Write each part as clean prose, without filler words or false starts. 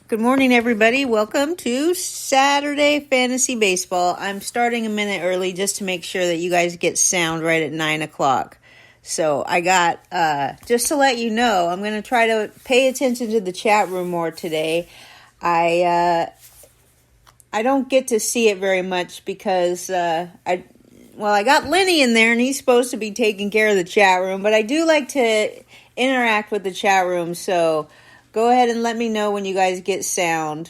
Good morning, everybody. Welcome to Saturday Fantasy Baseball. I'm starting a minute early just to make sure that you guys get sound right at 9 o'clock. So I got, just to let you know, I'm going to try to pay attention to the chat room more today. I don't get to see it very much because I got Lenny in there and he's supposed to be taking care of the chat room, but I do like to interact with the chat room, so go ahead and let me know when you guys get sound,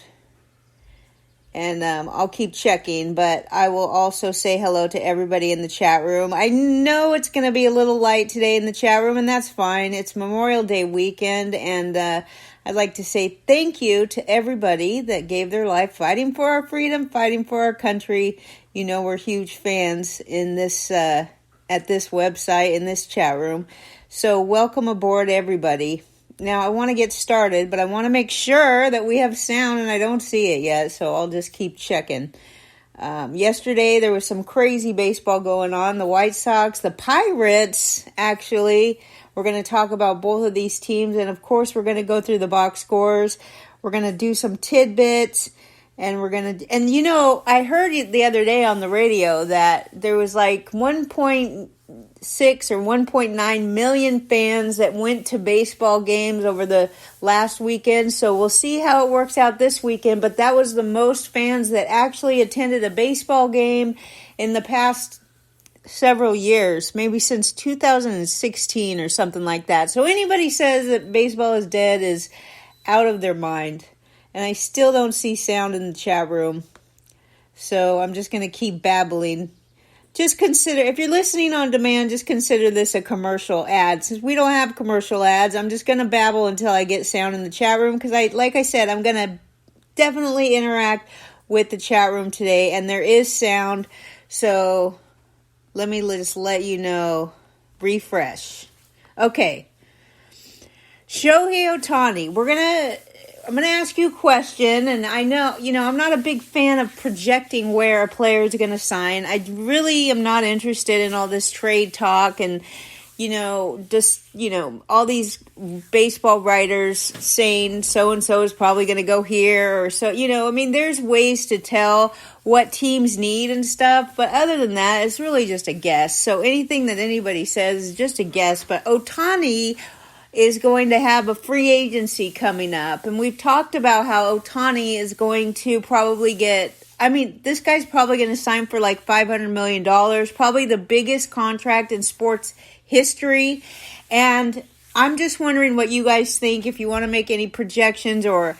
and I'll keep checking, but I will also say hello to everybody in the chat room. I know it's going to be a little light today in the chat room, and that's fine. It's Memorial Day weekend, and I'd like to say thank you to everybody that gave their life fighting for our freedom, fighting for our country. You know, we're huge fans in this at this website, in this chat room. So welcome aboard, everybody. Now, I want to get started, but I want to make sure that we have sound, and I don't see it yet, so I'll just keep checking. Yesterday, there was some crazy baseball going on. The White Sox, the Pirates, actually. We're going to talk about both of these teams, and of course, we're going to go through the box scores. We're going to do some tidbits, and we're going to... And, you know, I heard the other day on the radio that there was like 1.6 or 1.9 million fans that went to baseball games over the last weekend. So we'll see how it works out this weekend. But that was the most fans that actually attended a baseball game in the past several years, maybe since 2016 or something like that. So anybody says that baseball is dead is out of their mind. And I still don't see sound in the chat room. So I'm just going to keep babbling. Just consider, if you're listening on demand, just consider this a commercial ad. Since we don't have commercial ads, I'm just going to babble until I get sound in the chat room. Because like I said, I'm going to definitely interact with the chat room today. And there is sound. So let me just let you know. Refresh. Okay. Shohei Ohtani. I'm going to ask you a question, and I know, I'm not a big fan of projecting where a player is going to sign. I really am not interested in all this trade talk and, all these baseball writers saying so-and-so is probably going to go here or so, there's ways to tell what teams need and stuff, but other than that, it's really just a guess. So anything that anybody says is just a guess, but Ohtani is going to have a free agency coming up. And we've talked about how Ohtani is going to probably this guy's probably going to sign for like $500 million, probably the biggest contract in sports history. And I'm just wondering what you guys think, if you want to make any projections or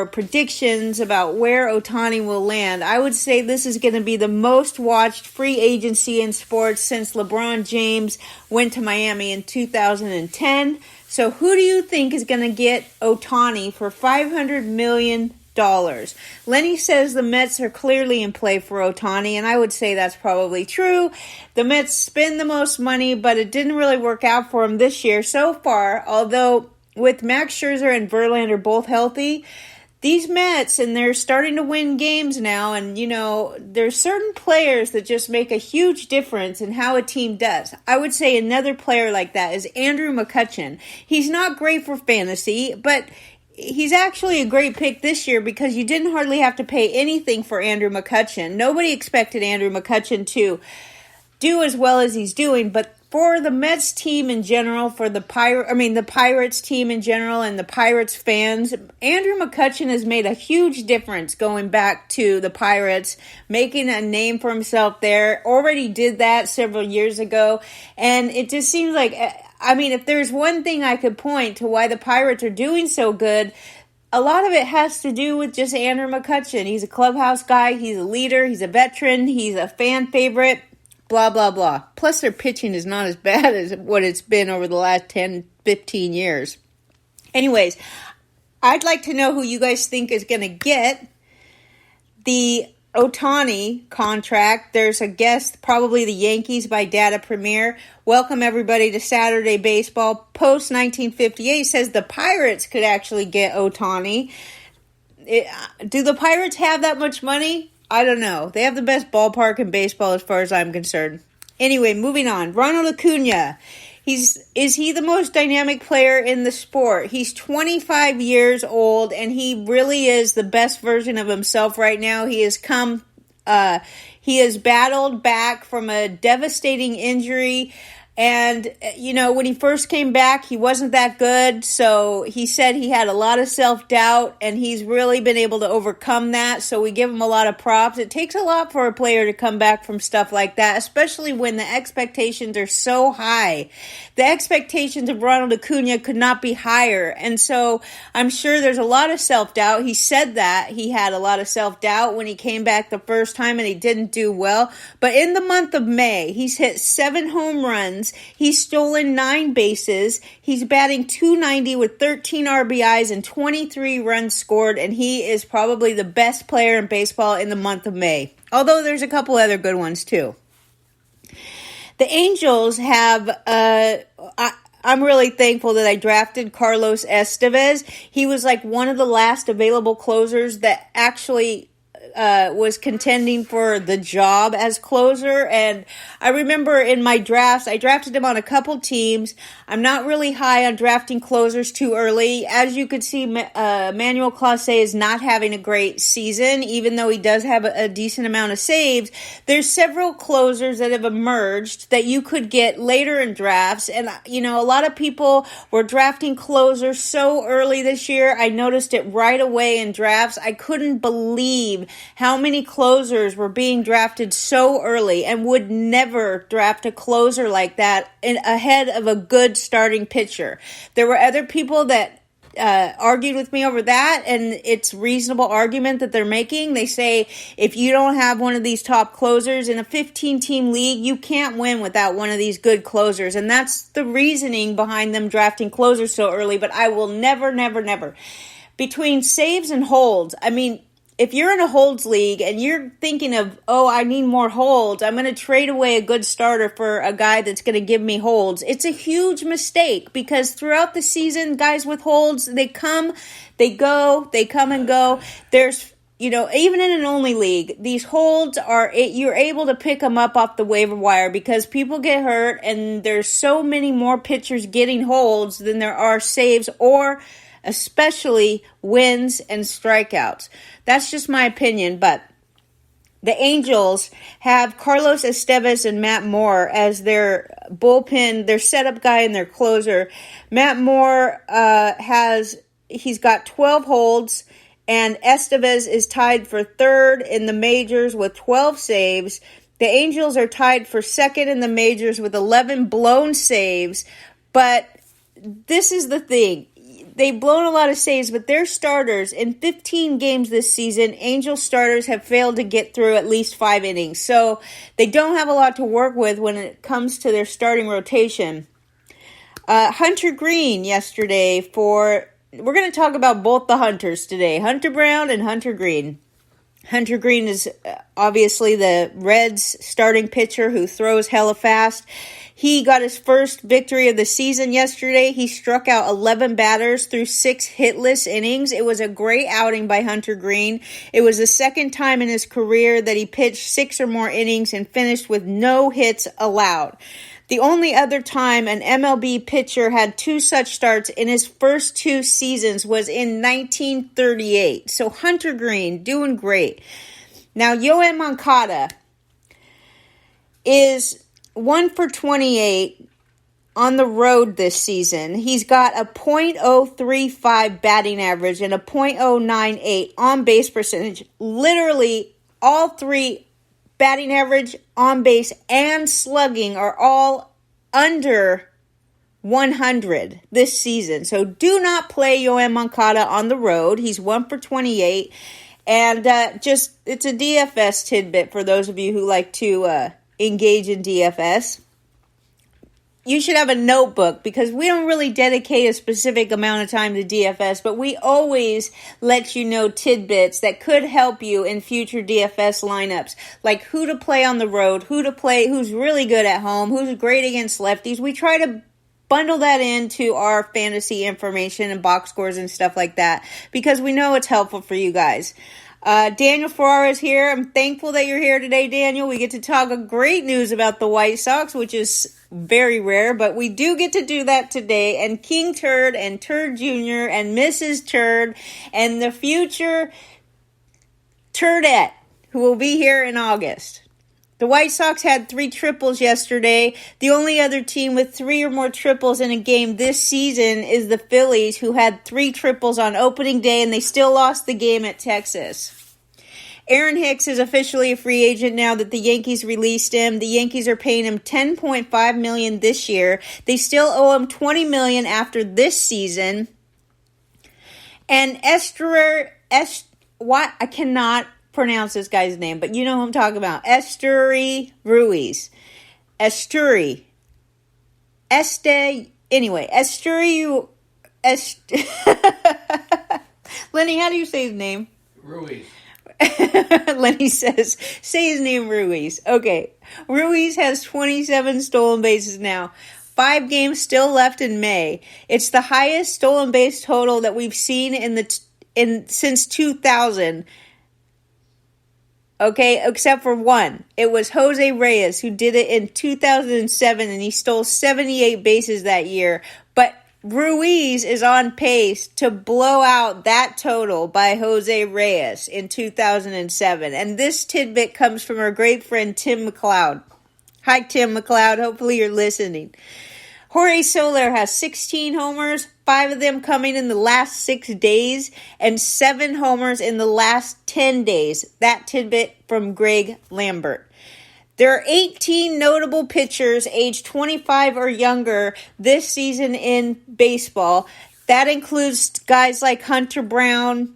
predictions about where Ohtani will land. I would say this is going to be the most watched free agency in sports since LeBron James went to Miami in 2010. So who do you think is going to get Ohtani for $500 million? Lenny says the Mets are clearly in play for Ohtani, and I would say that's probably true. The Mets spend the most money, but it didn't really work out for them this year so far, although with Max Scherzer and Verlander both healthy, these Mets, and they're starting to win games now, and, there's certain players that just make a huge difference in how a team does. I would say another player like that is Andrew McCutchen. He's not great for fantasy, but he's actually a great pick this year because you didn't hardly have to pay anything for Andrew McCutchen. Nobody expected Andrew McCutchen to do as well as he's doing, but for the Mets team in general, for the Pirates team in general and the Pirates fans, Andrew McCutchen has made a huge difference going back to the Pirates, making a name for himself there. Already did that several years ago. And it just seems like, if there's one thing I could point to why the Pirates are doing so good, a lot of it has to do with just Andrew McCutchen. He's a clubhouse guy. He's a leader. He's a veteran. He's a fan favorite. Blah, blah, blah. Plus, their pitching is not as bad as what it's been over the last 10, 15 years. Anyways, I'd like to know who you guys think is going to get the Ohtani contract. There's a guest, probably the Yankees by Data Premier. Welcome, everybody, to Saturday Baseball. Post 1958 says the Pirates could actually get Ohtani. Do the Pirates have that much money? I don't know. They have the best ballpark in baseball as far as I'm concerned. Anyway, moving on. Ronald Acuna. Is he the most dynamic player in the sport? He's 25 years old, and he really is the best version of himself right now. He has battled back from a devastating injury. And, when he first came back, he wasn't that good. So he said he had a lot of self-doubt, and he's really been able to overcome that. So we give him a lot of props. It takes a lot for a player to come back from stuff like that, especially when the expectations are so high. The expectations of Ronald Acuna could not be higher. And so I'm sure there's a lot of self-doubt. He said that he had a lot of self-doubt when he came back the first time and he didn't do well. But in the month of May, he's hit 7 home runs. He's stolen 9 bases. He's batting .290 with 13 RBIs and 23 runs scored, and he is probably the best player in baseball in the month of May. Although there's a couple other good ones too. The Angels have, I'm really thankful that I drafted Carlos Estevez. He was like one of the last available closers that actually was contending for the job as closer. And I remember in my drafts, I drafted him on a couple teams. I'm not really high on drafting closers too early. As you could see, Manuel Clase is not having a great season, even though he does have a decent amount of saves. There's several closers that have emerged that you could get later in drafts. And, a lot of people were drafting closers so early this year. I noticed it right away in drafts. I couldn't believe how many closers were being drafted so early and would never draft a closer like that ahead of a good starting pitcher. There were other people that argued with me over that, and it's reasonable argument that they're making. They say if you don't have one of these top closers in a 15-team league, you can't win without one of these good closers, and that's the reasoning behind them drafting closers so early. But I will never. Between saves and holds, if you're in a holds league and you're thinking of, I need more holds, I'm going to trade away a good starter for a guy that's going to give me holds, it's a huge mistake, because throughout the season, guys with holds, they come and go. There's, even in an only league, these holds you're able to pick them up off the waiver wire because people get hurt and there's so many more pitchers getting holds than there are saves or especially wins and strikeouts. That's just my opinion, but the Angels have Carlos Estevez and Matt Moore as their bullpen, their setup guy and their closer. Matt Moore he's got 12 holds, and Estevez is tied for third in the majors with 12 saves. The Angels are tied for second in the majors with 11 blown saves, but this is the thing. They've blown a lot of saves, but their starters, in 15 games this season, Angel starters have failed to get through at least 5 innings. So they don't have a lot to work with when it comes to their starting rotation. Hunter Greene yesterday we're going to talk about both the Hunters today, Hunter Brown and Hunter Greene. Hunter Greene is obviously the Reds' starting pitcher who throws hella fast. He got his first victory of the season yesterday. He struck out 11 batters through 6 hitless innings. It was a great outing by Hunter Greene. It was the second time in his career that he pitched 6 or more innings and finished with no hits allowed. The only other time an MLB pitcher had 2 such starts in his first 2 seasons was in 1938. So Hunter Greene doing great. Now, Yoan Moncada is 1 for 28 on the road this season. He's got a .035 batting average and a .098 on base percentage. Literally all 3, batting average, on base, and slugging, are all under 100 this season. So do not play Yoan Moncada on the road. He's 1 for 28. And it's a DFS tidbit for those of you who like to engage in DFS. You should have a notebook because we don't really dedicate a specific amount of time to DFS, but we always let you know tidbits that could help you in future DFS lineups, like who to play on the road, who to play, who's really good at home, who's great against lefties. We try to bundle that into our fantasy information and box scores and stuff like that because we know it's helpful for you guys. Daniel Ferrara is here. I'm thankful that you're here today, Daniel. We get to talk great news about the White Sox, which is very rare, but we do get to do that today. And King Turd and Turd Jr. and Mrs. Turd and the future Turdette, who will be here in August. The White Sox had 3 triples yesterday. The only other team with 3 or more triples in a game this season is the Phillies, who had 3 triples on opening day, and they still lost the game at Texas. Aaron Hicks is officially a free agent now that the Yankees released him. The Yankees are paying him $10.5 million this year. They still owe him $20 million after this season. And I cannot pronounce this guy's name, but you know who I'm talking about. Esteury Ruiz. Esteury. Lenny, how do you say his name? Ruiz. Lenny says, say his name, Ruiz. Okay. Ruiz has 27 stolen bases now. 5 games still left in May. It's the highest stolen base total that we've seen since 2000. Okay, except for one. It was Jose Reyes who did it in 2007, and he stole 78 bases that year. But Ruiz is on pace to blow out that total by Jose Reyes in 2007. And this tidbit comes from our great friend Tim McLeod. Hi, Tim McLeod. Hopefully you're listening. Jorge Soler has 16 homers, 5 of them coming in the last 6 days, and 7 homers in the last 10 days. That tidbit from Greg Lambert. There are 18 notable pitchers aged 25 or younger this season in baseball. That includes guys like Hunter Brown,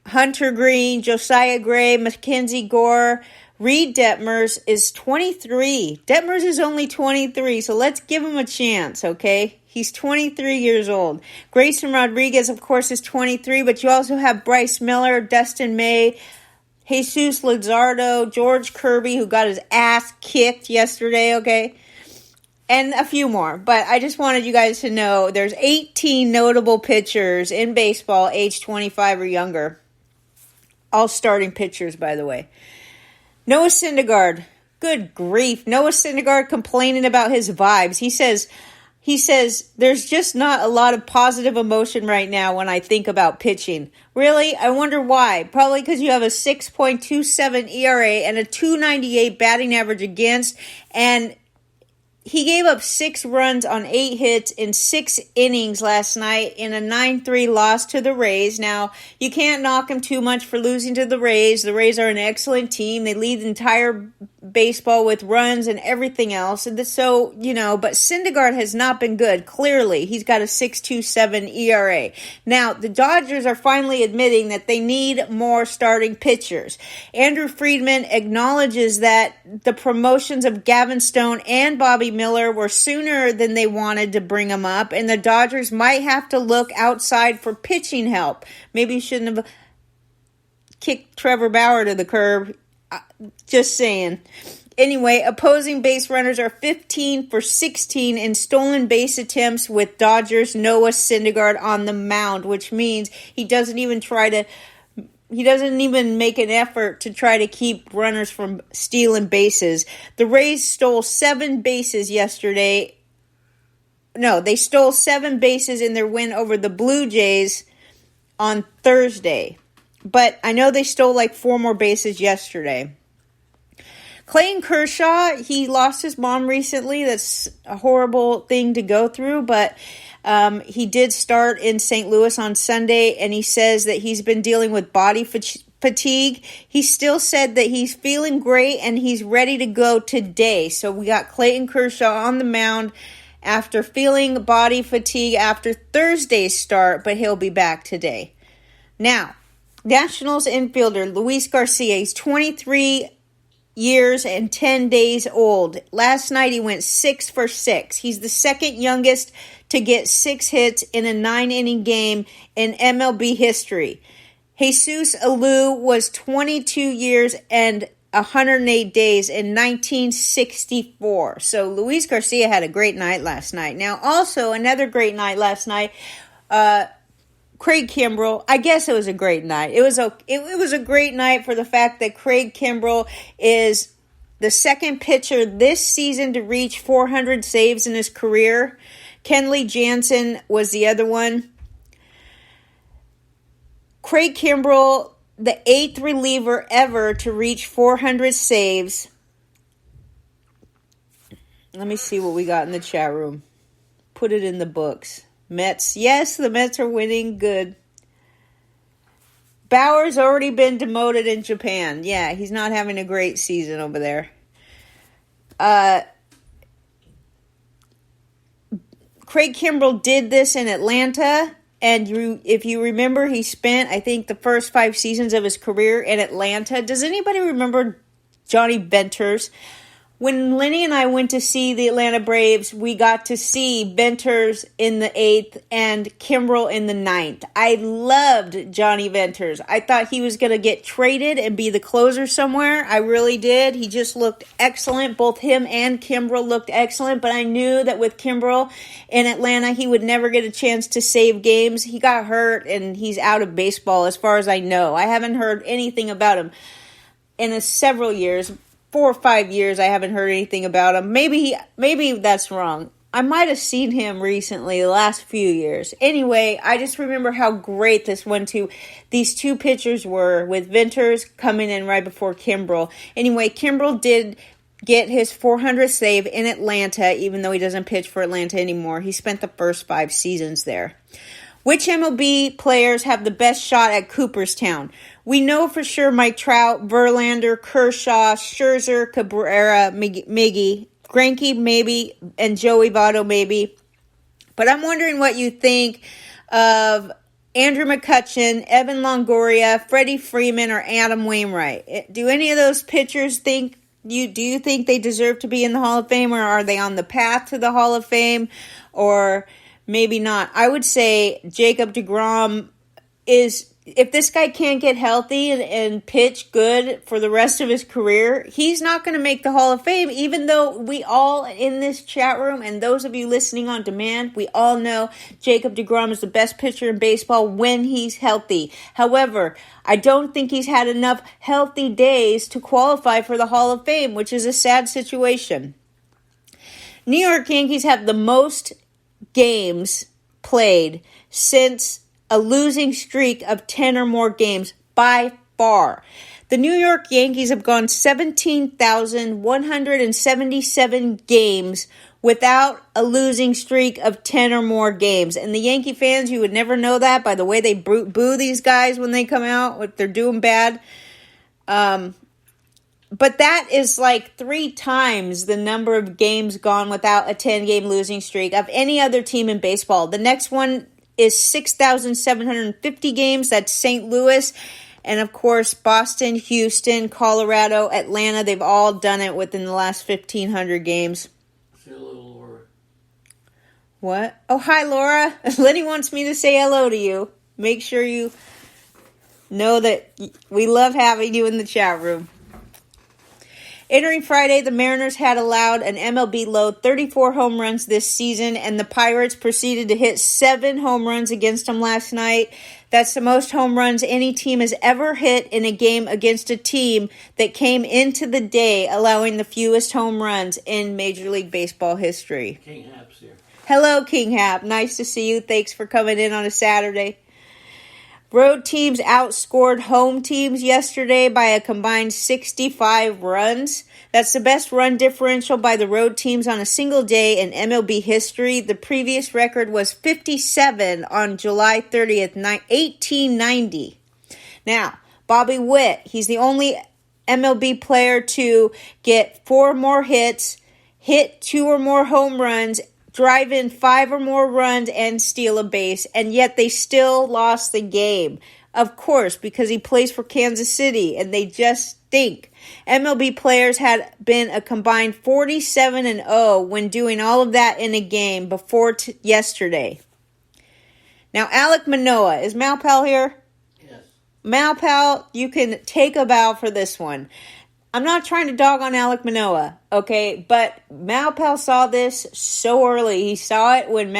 Hunter Green, Josiah Gray, Mackenzie Gore. Reed Detmers is 23. Detmers is only 23, so let's give him a chance, okay? He's 23 years old. Grayson Rodriguez, of course, is 23, but you also have Bryce Miller, Dustin May, Jesus Luzardo, George Kirby, who got his ass kicked yesterday, okay? And a few more. But I just wanted you guys to know there's 18 notable pitchers in baseball aged 25 or younger. All starting pitchers, by the way. Noah Syndergaard. Good grief. Noah Syndergaard complaining about his vibes. He says, there's just not a lot of positive emotion right now when I think about pitching. Really? I wonder why. Probably because you have a 6.27 ERA and a 298 batting average against, and he gave up 6 runs on 8 hits in 6 innings last night in a 9-3 loss to the Rays. Now, you can't knock him too much for losing to the Rays. The Rays are an excellent team. They lead the entire baseball with runs and everything else. And so, but Syndergaard has not been good. Clearly, he's got a 6.27 ERA. Now, the Dodgers are finally admitting that they need more starting pitchers. Andrew Friedman acknowledges that the promotions of Gavin Stone and Bobby Miller were sooner than they wanted to bring them up, and the Dodgers might have to look outside for pitching help. Maybe you shouldn't have kicked Trevor Bauer to the curb. Just saying. Anyway, opposing base runners are 15 for 16 in stolen base attempts with Dodgers Noah Syndergaard on the mound, which means he doesn't even make an effort to try to keep runners from stealing bases. The Rays stole 7 bases yesterday. No, they stole 7 bases in their win over the Blue Jays on Thursday. But I know they stole like 4 more bases yesterday. Clayton Kershaw, he lost his mom recently. That's a horrible thing to go through, but he did start in St. Louis on Sunday, and he says that he's been dealing with body fatigue. He still said that he's feeling great and he's ready to go today. So we got Clayton Kershaw on the mound after feeling body fatigue after Thursday's start, but he'll be back today. Now, Nationals infielder Luis Garcia, he's 23 years and 10 days old. Last night he went 6 for 6. He's the second youngest to get 6 hits in a 9-inning game in MLB history. Jesus Alou was 22 years and 108 days in 1964. So Luis Garcia had a great night last night. Now, also another great night last night, Craig Kimbrell. I guess it was a great night. It was a great night for the fact that Craig Kimbrell is the second pitcher this season to reach 400 saves in his career. Kenley Jansen was the other one. Craig Kimbrell, the 8th reliever ever to reach 400 saves. Let me see what we got in the chat room. Put it in the books. Mets. Yes, the Mets are winning. Good. Bauer's already been demoted in Japan. Yeah, he's not having a great season over there. Craig Kimbrell did this in Atlanta, and if you remember, he spent, I think, the first 5 seasons of his career in Atlanta. Does anybody remember Johnny Venters? When Lenny and I went to see the Atlanta Braves, we got to see Venters in the 8th and Kimbrell in the 9th. I loved Johnny Venters. I thought he was going to get traded and be the closer somewhere. I really did. He just looked excellent. Both him and Kimbrell looked excellent, but I knew that with Kimbrell in Atlanta, he would never get a chance to save games. He got hurt, and he's out of baseball as far as I know. I haven't heard anything about him in several years. 4 or 5 years, I haven't heard anything about him. Maybe that's wrong. I might have seen him recently, the last few years. Anyway, I just remember how great these 2 pitchers were, with Venters coming in right before Kimbrell. Anyway, Kimbrell did get his 400th save in Atlanta, even though he doesn't pitch for Atlanta anymore. He spent the first 5 seasons there. Which MLB players have the best shot at Cooperstown? We know for sure Mike Trout, Verlander, Kershaw, Scherzer, Cabrera, Miggy, Greinke maybe, and Joey Votto maybe. But I'm wondering what you think of Andrew McCutchen, Evan Longoria, Freddie Freeman, or Adam Wainwright. Do any of those pitchers do you think they deserve to be in the Hall of Fame, or are they on the path to the Hall of Fame, or maybe not? I would say Jacob deGrom is, if this guy can't get healthy and pitch good for the rest of his career, he's not going to make the Hall of Fame, even though we all in this chat room and those of you listening on demand, we all know Jacob deGrom is the best pitcher in baseball when he's healthy. However, I don't think he's had enough healthy days to qualify for the Hall of Fame, which is a sad situation. New York Yankees have the most games played since a losing streak of 10 or more games by far. The New York Yankees have gone 17,177 games without a losing streak of 10 or more games. And the Yankee fans, you would never know that by the way they boo these guys when they come out, if they're doing bad. But that is like 3 times the number of games gone without a 10-game losing streak of any other team in baseball. The next one is 6,750 games. That's St. Louis. And, of course, Boston, Houston, Colorado, Atlanta. They've all done it within the last 1,500 games. Say hello, Laura. What? Oh, hi, Laura. Lenny wants me to say hello to you. Make sure you know that we love having you in the chat room. Entering Friday, the Mariners had allowed an MLB low 34 home runs this season, and the Pirates proceeded to hit 7 home runs against them last night. That's the most home runs any team has ever hit in a game against a team that came into the day allowing the fewest home runs in Major League Baseball history. King Hap's here. Hello, King Hap. Nice to see you. Thanks for coming in on a Saturday. Road teams outscored home teams yesterday by a combined 65 runs. That's the best run differential by the road teams on a single day in MLB history. The previous record was 57 on July 30th, 1890. Now, Bobby Witt, he's the only MLB player to get 4 more hits, hit 2 or more home runs, drive in 5 or more runs, and steal a base, and yet they still lost the game. Of course, because he plays for Kansas City, and they just stink. MLB players had been a combined 47-0 when doing all of that in a game before yesterday. Now, Alek Manoah, is Malpal here? Yes. Malpal, you can take a bow for this one. I'm not trying to dog on Alek Manoah, okay? But Malpal saw this so early. He saw it when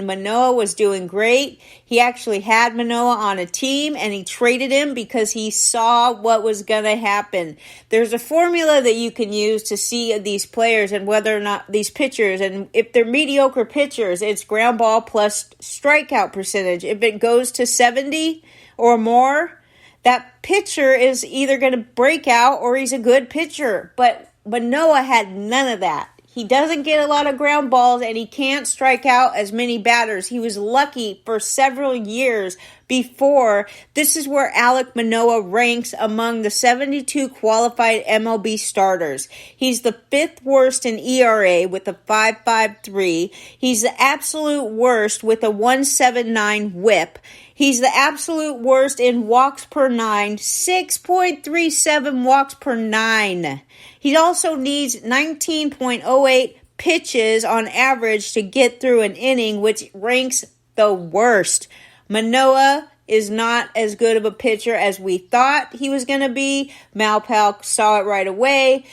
Manoah was doing great. He actually had Manoah on a team, and he traded him because he saw what was going to happen. There's a formula that you can use to see these players and whether or not these pitchers, and if they're mediocre pitchers, it's ground ball plus strikeout percentage. If it goes to 70 or more, that pitcher is either going to break out or he's a good pitcher. But Manoah had none of that. He doesn't get a lot of ground balls, and he can't strike out as many batters. He was lucky for several years before. This is where Alek Manoah ranks among the 72 qualified MLB starters. He's the 5th worst in ERA with a 5.53. He's the absolute worst with a 1.79 whip. He's the absolute worst in walks per 9, 6.37 walks per 9. He also needs 19.08 pitches on average to get through an inning, which ranks the worst. Manoah is not as good of a pitcher as we thought he was going to be. Malpal saw it right away.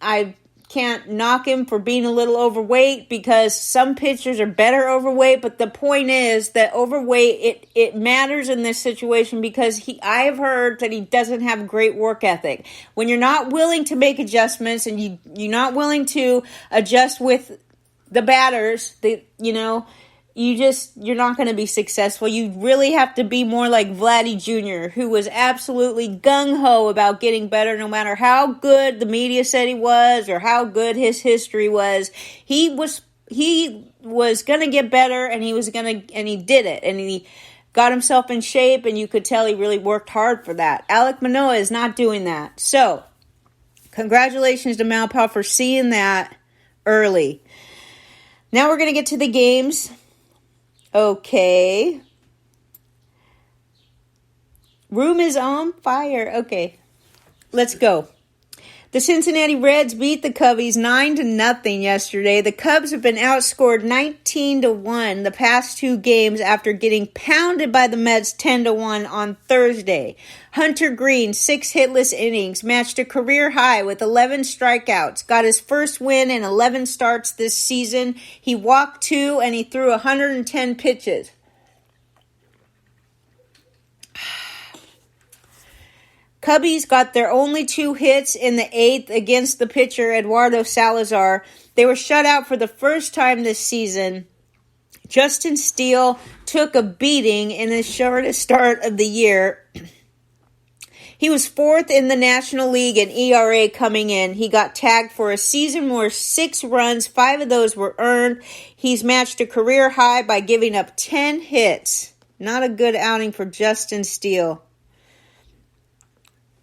I can't knock him for being a little overweight because some pitchers are better overweight, but the point is that overweight, it matters in this situation because I've heard that he doesn't have great work ethic. When you're not willing to make adjustments and you're not willing to adjust with the batters, you're not going to be successful. You really have to be more like Vladdy Jr., who was absolutely gung-ho about getting better no matter how good the media said he was or how good his history was. He was going to get better, and he did it. And he got himself in shape, and you could tell he really worked hard for that. Alek Manoah is not doing that. So, congratulations to Malpal for seeing that early. Now we're going to get to the games. Okay. Room is on fire. Okay. Let's go. The Cincinnati Reds beat the Cubbies 9-0 yesterday. The Cubs have been outscored 19-1 the past 2 games after getting pounded by the Mets 10-1 on Thursday. Hunter Green, 6 hitless innings, matched a career high with 11 strikeouts, got his first win in 11 starts this season. He walked 2 and he threw 110 pitches. Cubbies got their only 2 hits in the 8th against the pitcher Eduardo Salazar. They were shut out for the first time this season. Justin Steele took a beating in his shortest start of the year. He was 4th in the National League in ERA coming in. He got tagged for a season worth 6 runs. 5 of those were earned. He's matched a career high by giving up 10 hits. Not a good outing for Justin Steele.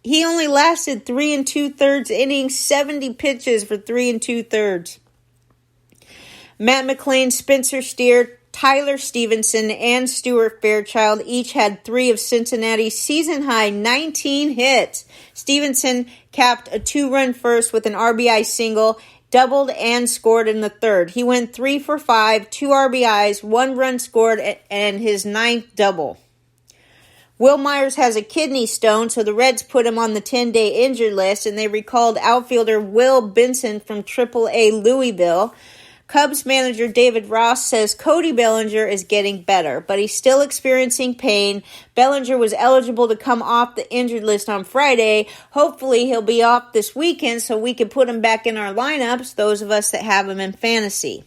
He only lasted 3 2/3 innings, 70 pitches for 3 2/3. Matt McLain, Spencer Steer, Tyler Stevenson, and Stuart Fairchild each had 3 of Cincinnati's season-high 19 hits. Stevenson capped a 2-run first with an RBI single, doubled and scored in the 3rd. He went 3 for 5, 2 RBIs, 1 run scored, and his 9th double. Will Myers has a kidney stone, so the Reds put him on the 10-day injured list, and they recalled outfielder Will Benson from AAA Louisville. Cubs manager David Ross says Cody Bellinger is getting better, but he's still experiencing pain. Bellinger was eligible to come off the injured list on Friday. Hopefully he'll be off this weekend so we can put him back in our lineups, those of us that have him in fantasy.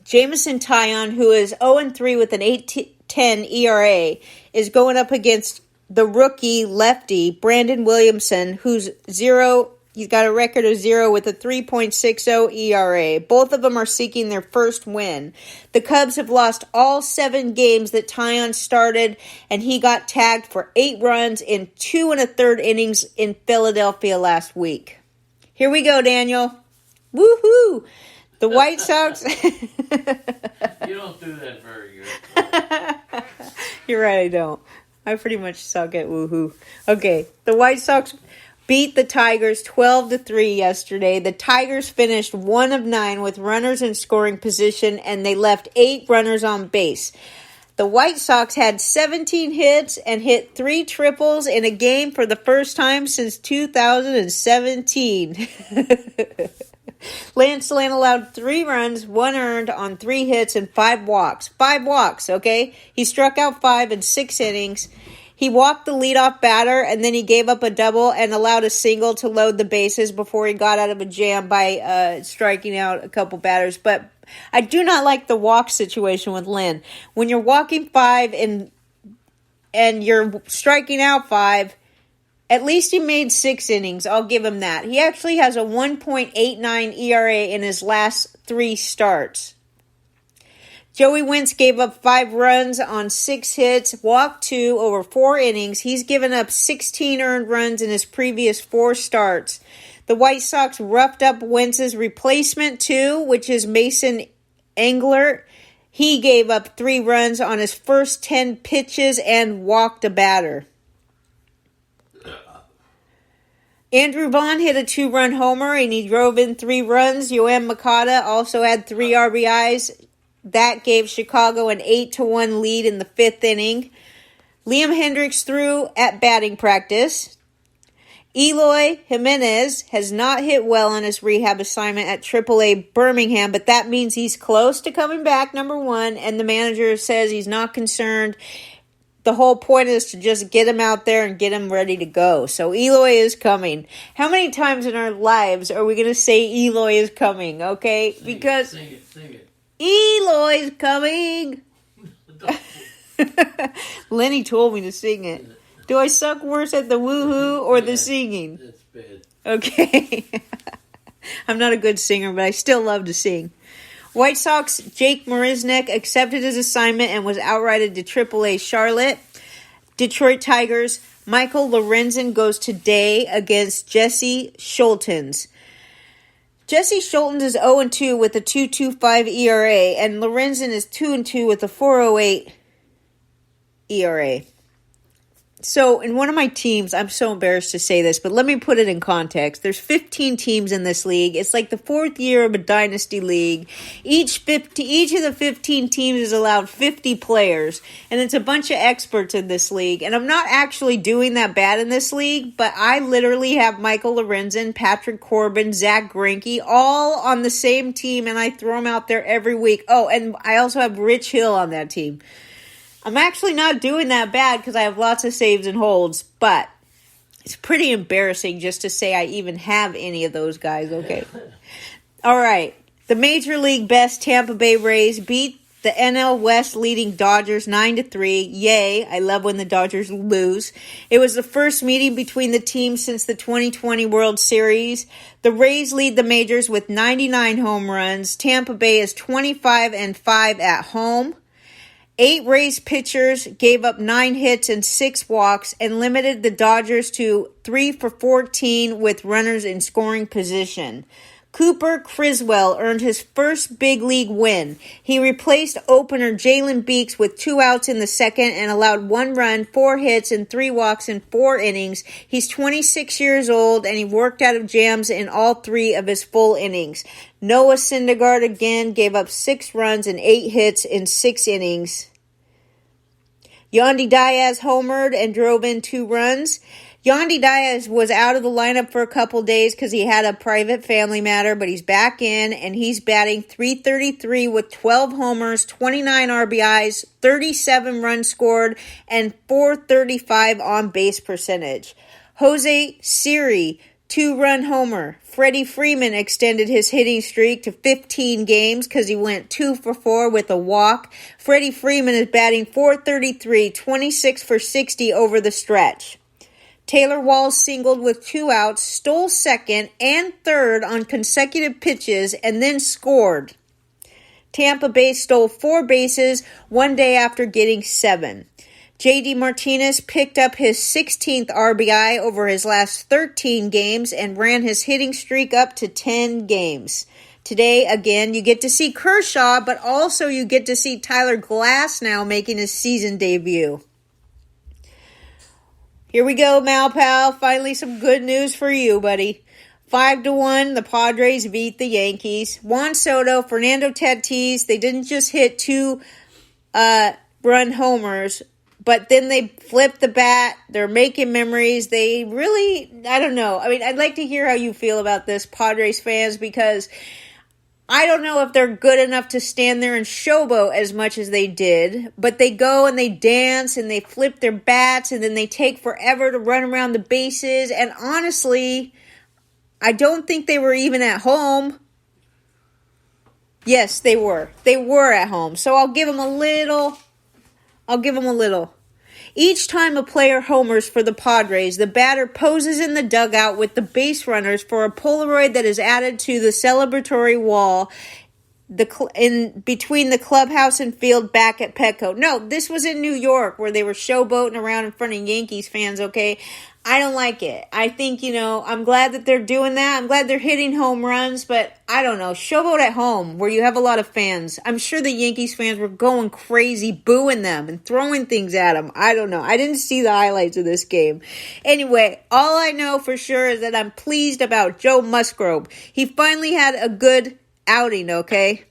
Jameson Taillon, who is 0-3 with an 8.10 ERA, is going up against the rookie lefty Brandon Williamson, who's 0. He's got a record of 0 with a 3.60 ERA. Both of them are seeking their first win. The Cubs have lost all 7 games that Taillon started, and he got tagged for 8 runs in 2 1/3 innings in Philadelphia last week. Here we go, Daniel. Woohoo! The White Sox... You don't do that very good. You're right, I don't. I pretty much suck at woohoo. Okay, the White Sox beat the Tigers 12-3 yesterday. The Tigers finished 1 of 9 with runners in scoring position, and they left 8 runners on base. The White Sox had 17 hits and hit 3 triples in a game for the first time since 2017. Lance Lynn allowed 3 runs, 1 earned on 3 hits and 5 walks. 5 walks, okay? He struck out 5 in 6 innings. He walked the leadoff batter, and then he gave up a double and allowed a single to load the bases before he got out of a jam by striking out a couple batters. But I do not like the walk situation with Lynn. When you're walking 5 and you're striking out 5, at least he made 6 innings. I'll give him that. He actually has a 1.89 ERA in his last 3 starts. Joey Wentz gave up 5 runs on 6 hits, walked 2 over 4 innings. He's given up 16 earned runs in his previous 4 starts. The White Sox roughed up Wentz's replacement too, which is Mason Englert. He gave up 3 runs on his first 10 pitches and walked a batter. Andrew Vaughn hit a 2-run homer and he drove in 3 runs. Yoan Moncada also had 3 RBIs. That gave Chicago an 8-1 lead in the 5th inning. Liam Hendriks threw at batting practice. Eloy Jimenez has not hit well on his rehab assignment at AAA Birmingham, but that means he's close to coming back, number 1, and the manager says he's not concerned. The whole point is to just get him out there and get him ready to go. So Eloy is coming. How many times in our lives are we going to say Eloy is coming, okay? Sing it. Eloy's coming. Lenny told me to sing it. Do I suck worse at the woohoo or the singing? That's bad. Okay. I'm not a good singer, but I still love to sing. White Sox Jake Marisnick accepted his assignment and was outrighted to AAA Charlotte. Detroit Tigers Michael Lorenzen goes today against Jesse Schultens. Jesse Schultens is 0-2 with a 2.25 ERA, and Lorenzen is 2-2 with a 4.08 ERA. So, in one of my teams, I'm so embarrassed to say this, but let me put it in context. There's 15 teams in this league. It's like the 4th year of a dynasty league. Each of the 15 teams is allowed 50 players, and it's a bunch of experts in this league. And I'm not actually doing that bad in this league, but I literally have Michael Lorenzen, Patrick Corbin, Zach Greinke, all on the same team, and I throw them out there every week. Oh, and I also have Rich Hill on that team. I'm actually not doing that bad because I have lots of saves and holds, but it's pretty embarrassing just to say I even have any of those guys, okay? All right. The Major League best Tampa Bay Rays beat the NL West leading Dodgers 9-3. Yay, I love when the Dodgers lose. It was the first meeting between the teams since the 2020 World Series. The Rays lead the majors with 99 home runs. Tampa Bay is 25-5 at home. 8 Rays pitchers gave up 9 hits and 6 walks and limited the Dodgers to 3 for 14 with runners in scoring position. Cooper Criswell earned his first big league win. He replaced opener Jalen Beeks with 2 outs in the second and allowed 1 run, 4 hits, and 3 walks in 4 innings. He's 26 years old and he worked out of jams in all 3 of his full innings. Noah Syndergaard again gave up 6 runs and 8 hits in 6 innings. Yandy Diaz homered and drove in 2 runs. Yandy Diaz was out of the lineup for a couple days because he had a private family matter, but he's back in and he's batting .333 with 12 homers, 29 RBIs, 37 runs scored, and .435 on base percentage. Jose Siri, 2-run homer. Freddie Freeman extended his hitting streak to 15 games because he went 2 for 4 with a walk. Freddie Freeman is batting .433, 26 for 60 over the stretch. Taylor Walls singled with 2 outs, stole second and third on consecutive pitches, and then scored. Tampa Bay stole 4 bases one day after getting 7. J.D. Martinez picked up his 16th RBI over his last 13 games and ran his hitting streak up to 10 games. Today, again, you get to see Kershaw, but also you get to see Tyler Glasnow making his season debut. Here we go, Malpal. Finally some good news for you, buddy. 5-1, the Padres beat the Yankees. Juan Soto, Fernando Tatis, they didn't just hit 2 run homers, but then they flip the bat. They're making memories. They really, I don't know. I mean, I'd like to hear how you feel about this, Padres fans, because I don't know if they're good enough to stand there and showboat as much as they did, but they go and they dance and they flip their bats and then they take forever to run around the bases. And honestly, I don't think they were even at home. Yes, they were. They were at home. So I'll give them a little. Each time a player homers for the Padres, the batter poses in the dugout with the base runners for a Polaroid that is added to the celebratory wall in between the clubhouse and field back at Petco. No, this was in New York where they were showboating around in front of Yankees fans, okay? I don't like it. I think, I'm glad that they're doing that. I'm glad they're hitting home runs, but I don't know. Showboat at home where you have a lot of fans. I'm sure the Yankees fans were going crazy, booing them and throwing things at them. I don't know. I didn't see the highlights of this game. Anyway, all I know for sure is that I'm pleased about Joe Musgrove. He finally had a good outing, okay?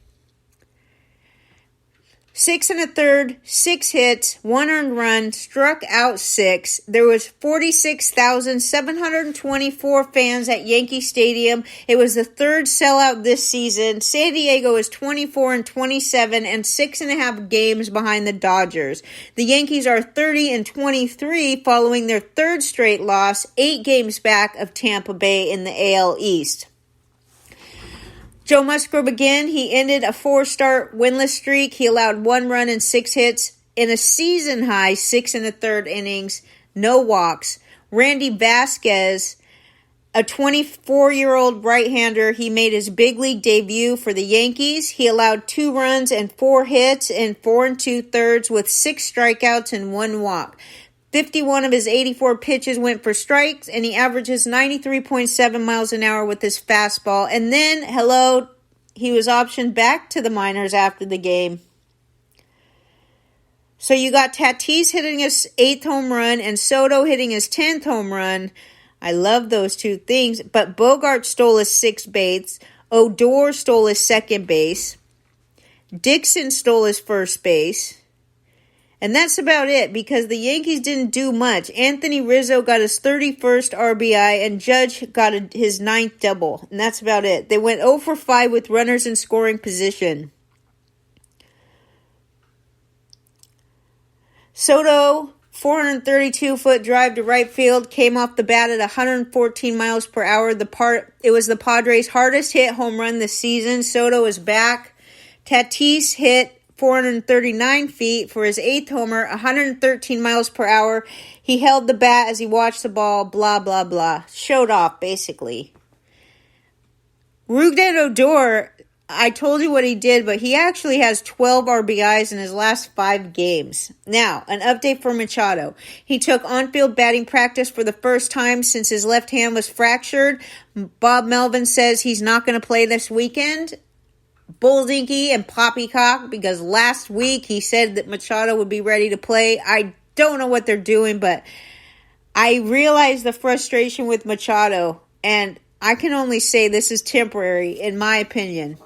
6 1/3, 6 hits, 1 earned run, struck out 6. There was 46,724 fans at Yankee Stadium. It was the third sellout this season. San Diego is 24-27 and 6.5 games behind the Dodgers. The Yankees are 30-23 following their third straight loss, 8 games back of Tampa Bay in the AL East. Joe Musgrove again, he ended a 4-start winless streak. He allowed 1 run and 6 hits in a season-high 6 1/3 innings, no walks. Randy Vasquez, a 24-year-old right-hander, he made his big league debut for the Yankees. He allowed 2 runs and 4 hits in 4 2/3 with 6 strikeouts and 1 walk. 51 of his 84 pitches went for strikes, and he averages 93.7 miles an hour with his fastball. And then, he was optioned back to the minors after the game. So you got Tatis hitting his 8th home run and Soto hitting his 10th home run. I love those two things. But Bogart stole his 6th base. Odor stole his 2nd base. Dixon stole his 1st base. And that's about it because the Yankees didn't do much. Anthony Rizzo got his 31st RBI and Judge got his 9th double. And that's about it. They went 0 for 5 with runners in scoring position. Soto, 432-foot drive to right field, came off the bat at 114 miles per hour. It was the Padres' hardest hit home run this season. Soto is back. Tatis hit 439 feet for his 8th homer, 113 miles per hour. He held the bat as he watched the ball, blah, blah, blah. Showed off, basically. Rougned Odor, I told you what he did, but he actually has 12 RBIs in his last 5 games. Now, an update for Machado. He took on-field batting practice for the first time since his left hand was fractured. Bob Melvin says he's not going to play this weekend. Bulldinky and poppycock, because last week he said that Machado would be ready to play. I don't know what they're doing, but I realize the frustration with Machado, and I can only say this is temporary, in my opinion.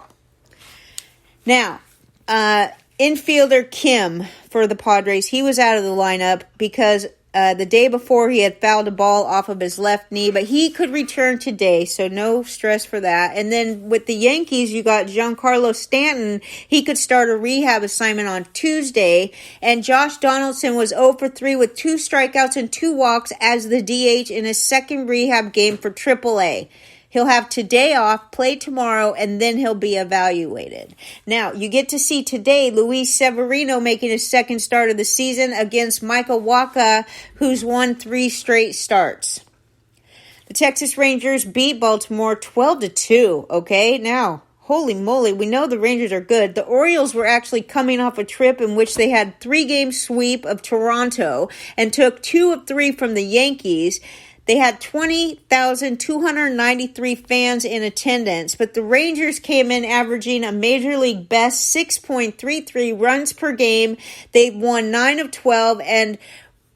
Now, infielder Kim for the Padres, he was out of the lineup because the day before he had fouled a ball off of his left knee, but he could return today, so no stress for that. And then with the Yankees, you got Giancarlo Stanton. He could start a rehab assignment on Tuesday. And Josh Donaldson was 0 for 3 with 2 strikeouts and 2 walks as the DH in his second rehab game for AAA. He'll have today off, play tomorrow, and then he'll be evaluated. Now, you get to see today Luis Severino making his second start of the season against Michael Wacha, who's won 3 straight starts. The Texas Rangers beat Baltimore 12-2, okay? Now, holy moly, we know the Rangers are good. The Orioles were actually coming off a trip in which they had 3-game sweep of Toronto and took 2 of 3 from the Yankees. They had 20,293 fans in attendance, but the Rangers came in averaging a Major League best 6.33 runs per game. They won 9 of 12, and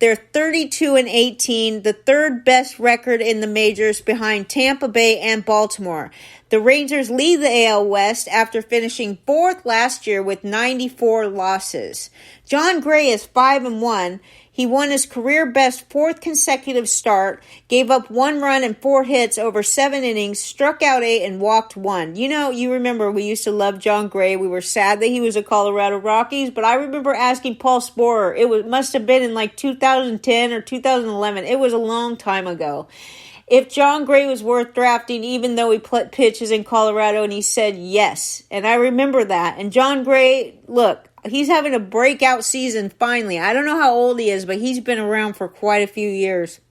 They're 32-18, the third best record in the majors behind Tampa Bay and Baltimore. The Rangers lead the AL West after finishing fourth last year with 94 losses. Jon Gray is 5-1. He won his career-best fourth consecutive start, gave up 1 run and 4 hits over 7 innings, struck out 8, and walked 1. You remember we used to love Jon Gray. We were sad that he was a Colorado Rockies, but I remember asking Paul Sporer. It must have been in like 2010 or 2011. It was a long time ago. If Jon Gray was worth drafting, even though he pitches in Colorado, and he said yes. And I remember that. And Jon Gray, look, he's having a breakout season finally. I don't know how old he is, but he's been around for quite a few years.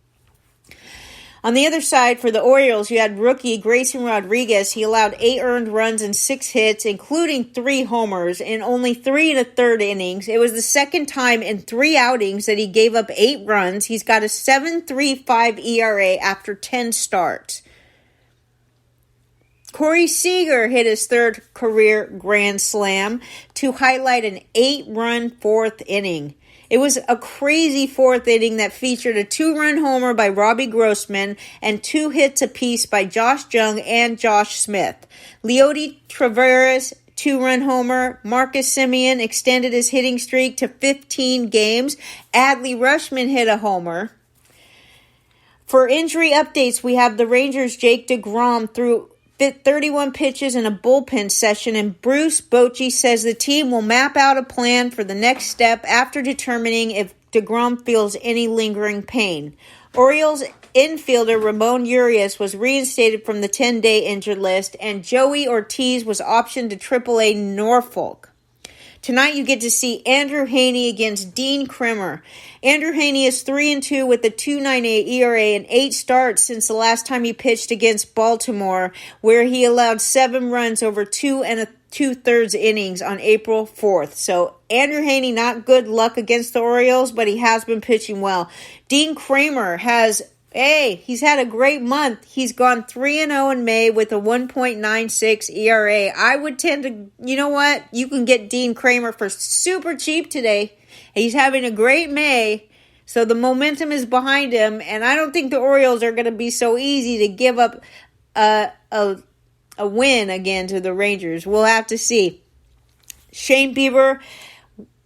On the other side, for the Orioles, you had rookie Grayson Rodriguez. He allowed 8 earned runs and 6 hits, including 3 homers in only 3 1/3 innings. It was the second time in 3 outings that he gave up 8 runs. He's got a 7.35 ERA after 10 starts. Corey Seager hit his 3rd career grand slam to highlight an 8-run 4th inning. It was a crazy 4th inning that featured a 2-run homer by Robbie Grossman and 2 hits apiece by Josh Jung and Josh Smith. Leody Taveras, 2-run homer. Marcus Semien extended his hitting streak to 15 games. Adley Rutschman hit a homer. For injury updates, we have the Rangers' Jake DeGrom threw 31 pitches in a bullpen session, and Bruce Bochy says the team will map out a plan for the next step after determining if DeGrom feels any lingering pain. Orioles infielder Ramon Urias was reinstated from the 10-day injured list, and Joey Ortiz was optioned to AAA Norfolk. Tonight you get to see Andrew Heaney against Dean Kremer. Andrew Heaney is 3-2 with a 2.98 ERA and 8 starts since the last time he pitched against Baltimore, where he allowed 7 runs over 2 2/3 innings on April 4th. So Andrew Heaney, not good luck against the Orioles, but he has been pitching well. Dean Kremer he's had a great month. He's gone 3-0 in May with a 1.96 ERA. I would tend to, you know what? You can get Dean Kremer for super cheap today. He's having a great May, so the momentum is behind him, and I don't think the Orioles are going to be so easy to give up a win again to the Rangers. We'll have to see. Shane Bieber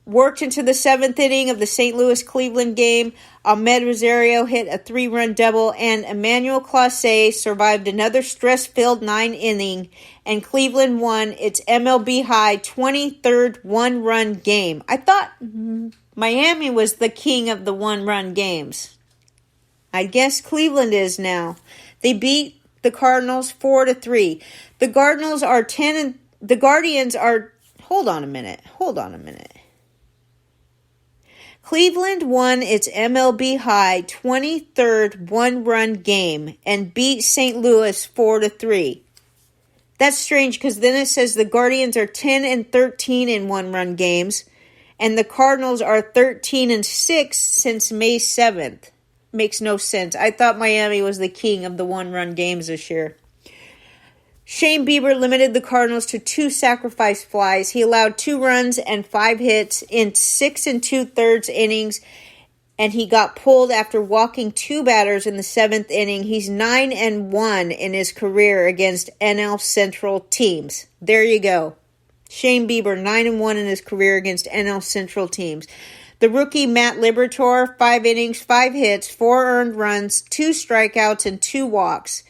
worked into the 7th inning of the St. Louis-Cleveland game. Ahmed Rosario hit a 3-run double, and Emmanuel Clase survived another stress-filled 9th inning, and Cleveland won its MLB high 23rd one-run game. I thought Miami was the king of the one-run games. I guess Cleveland is now. They beat the Cardinals 4-3. The Cardinals are 10 and the Guardians are Hold on a minute. Cleveland won its MLB high 23rd one-run game and beat St. Louis 4-3. That's strange because then it says the Guardians are 10-13 in one-run games, and the Cardinals are 13-6 since May 7th. Makes no sense. I thought Miami was the king of the one-run games this year. Shane Bieber limited the Cardinals to 2 sacrifice flies. He allowed 2 runs and 5 hits in 6 2/3 innings, and he got pulled after walking 2 batters in the 7th inning. He's 9-1 in his career against NL Central teams. There you go. Shane Bieber, 9-1 in his career against NL Central teams. The rookie Matt Liberatore, 5 innings, 5 hits, 4 earned runs, 2 strikeouts, and 2 walks.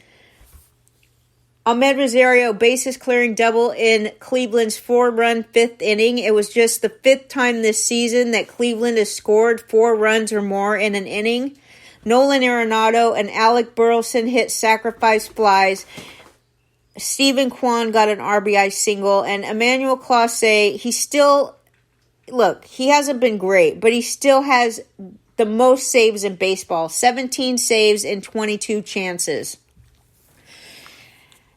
Ahmed Rosario bases clearing double in Cleveland's 4-run 5th inning. It was just the 5th time this season that Cleveland has scored 4 runs or more in an inning. Nolan Arenado and Alec Burleson hit sacrifice flies. Stephen Kwan got an RBI single, and Emmanuel Clase, he hasn't been great, but he still has the most saves in baseball, 17 saves in 22 chances.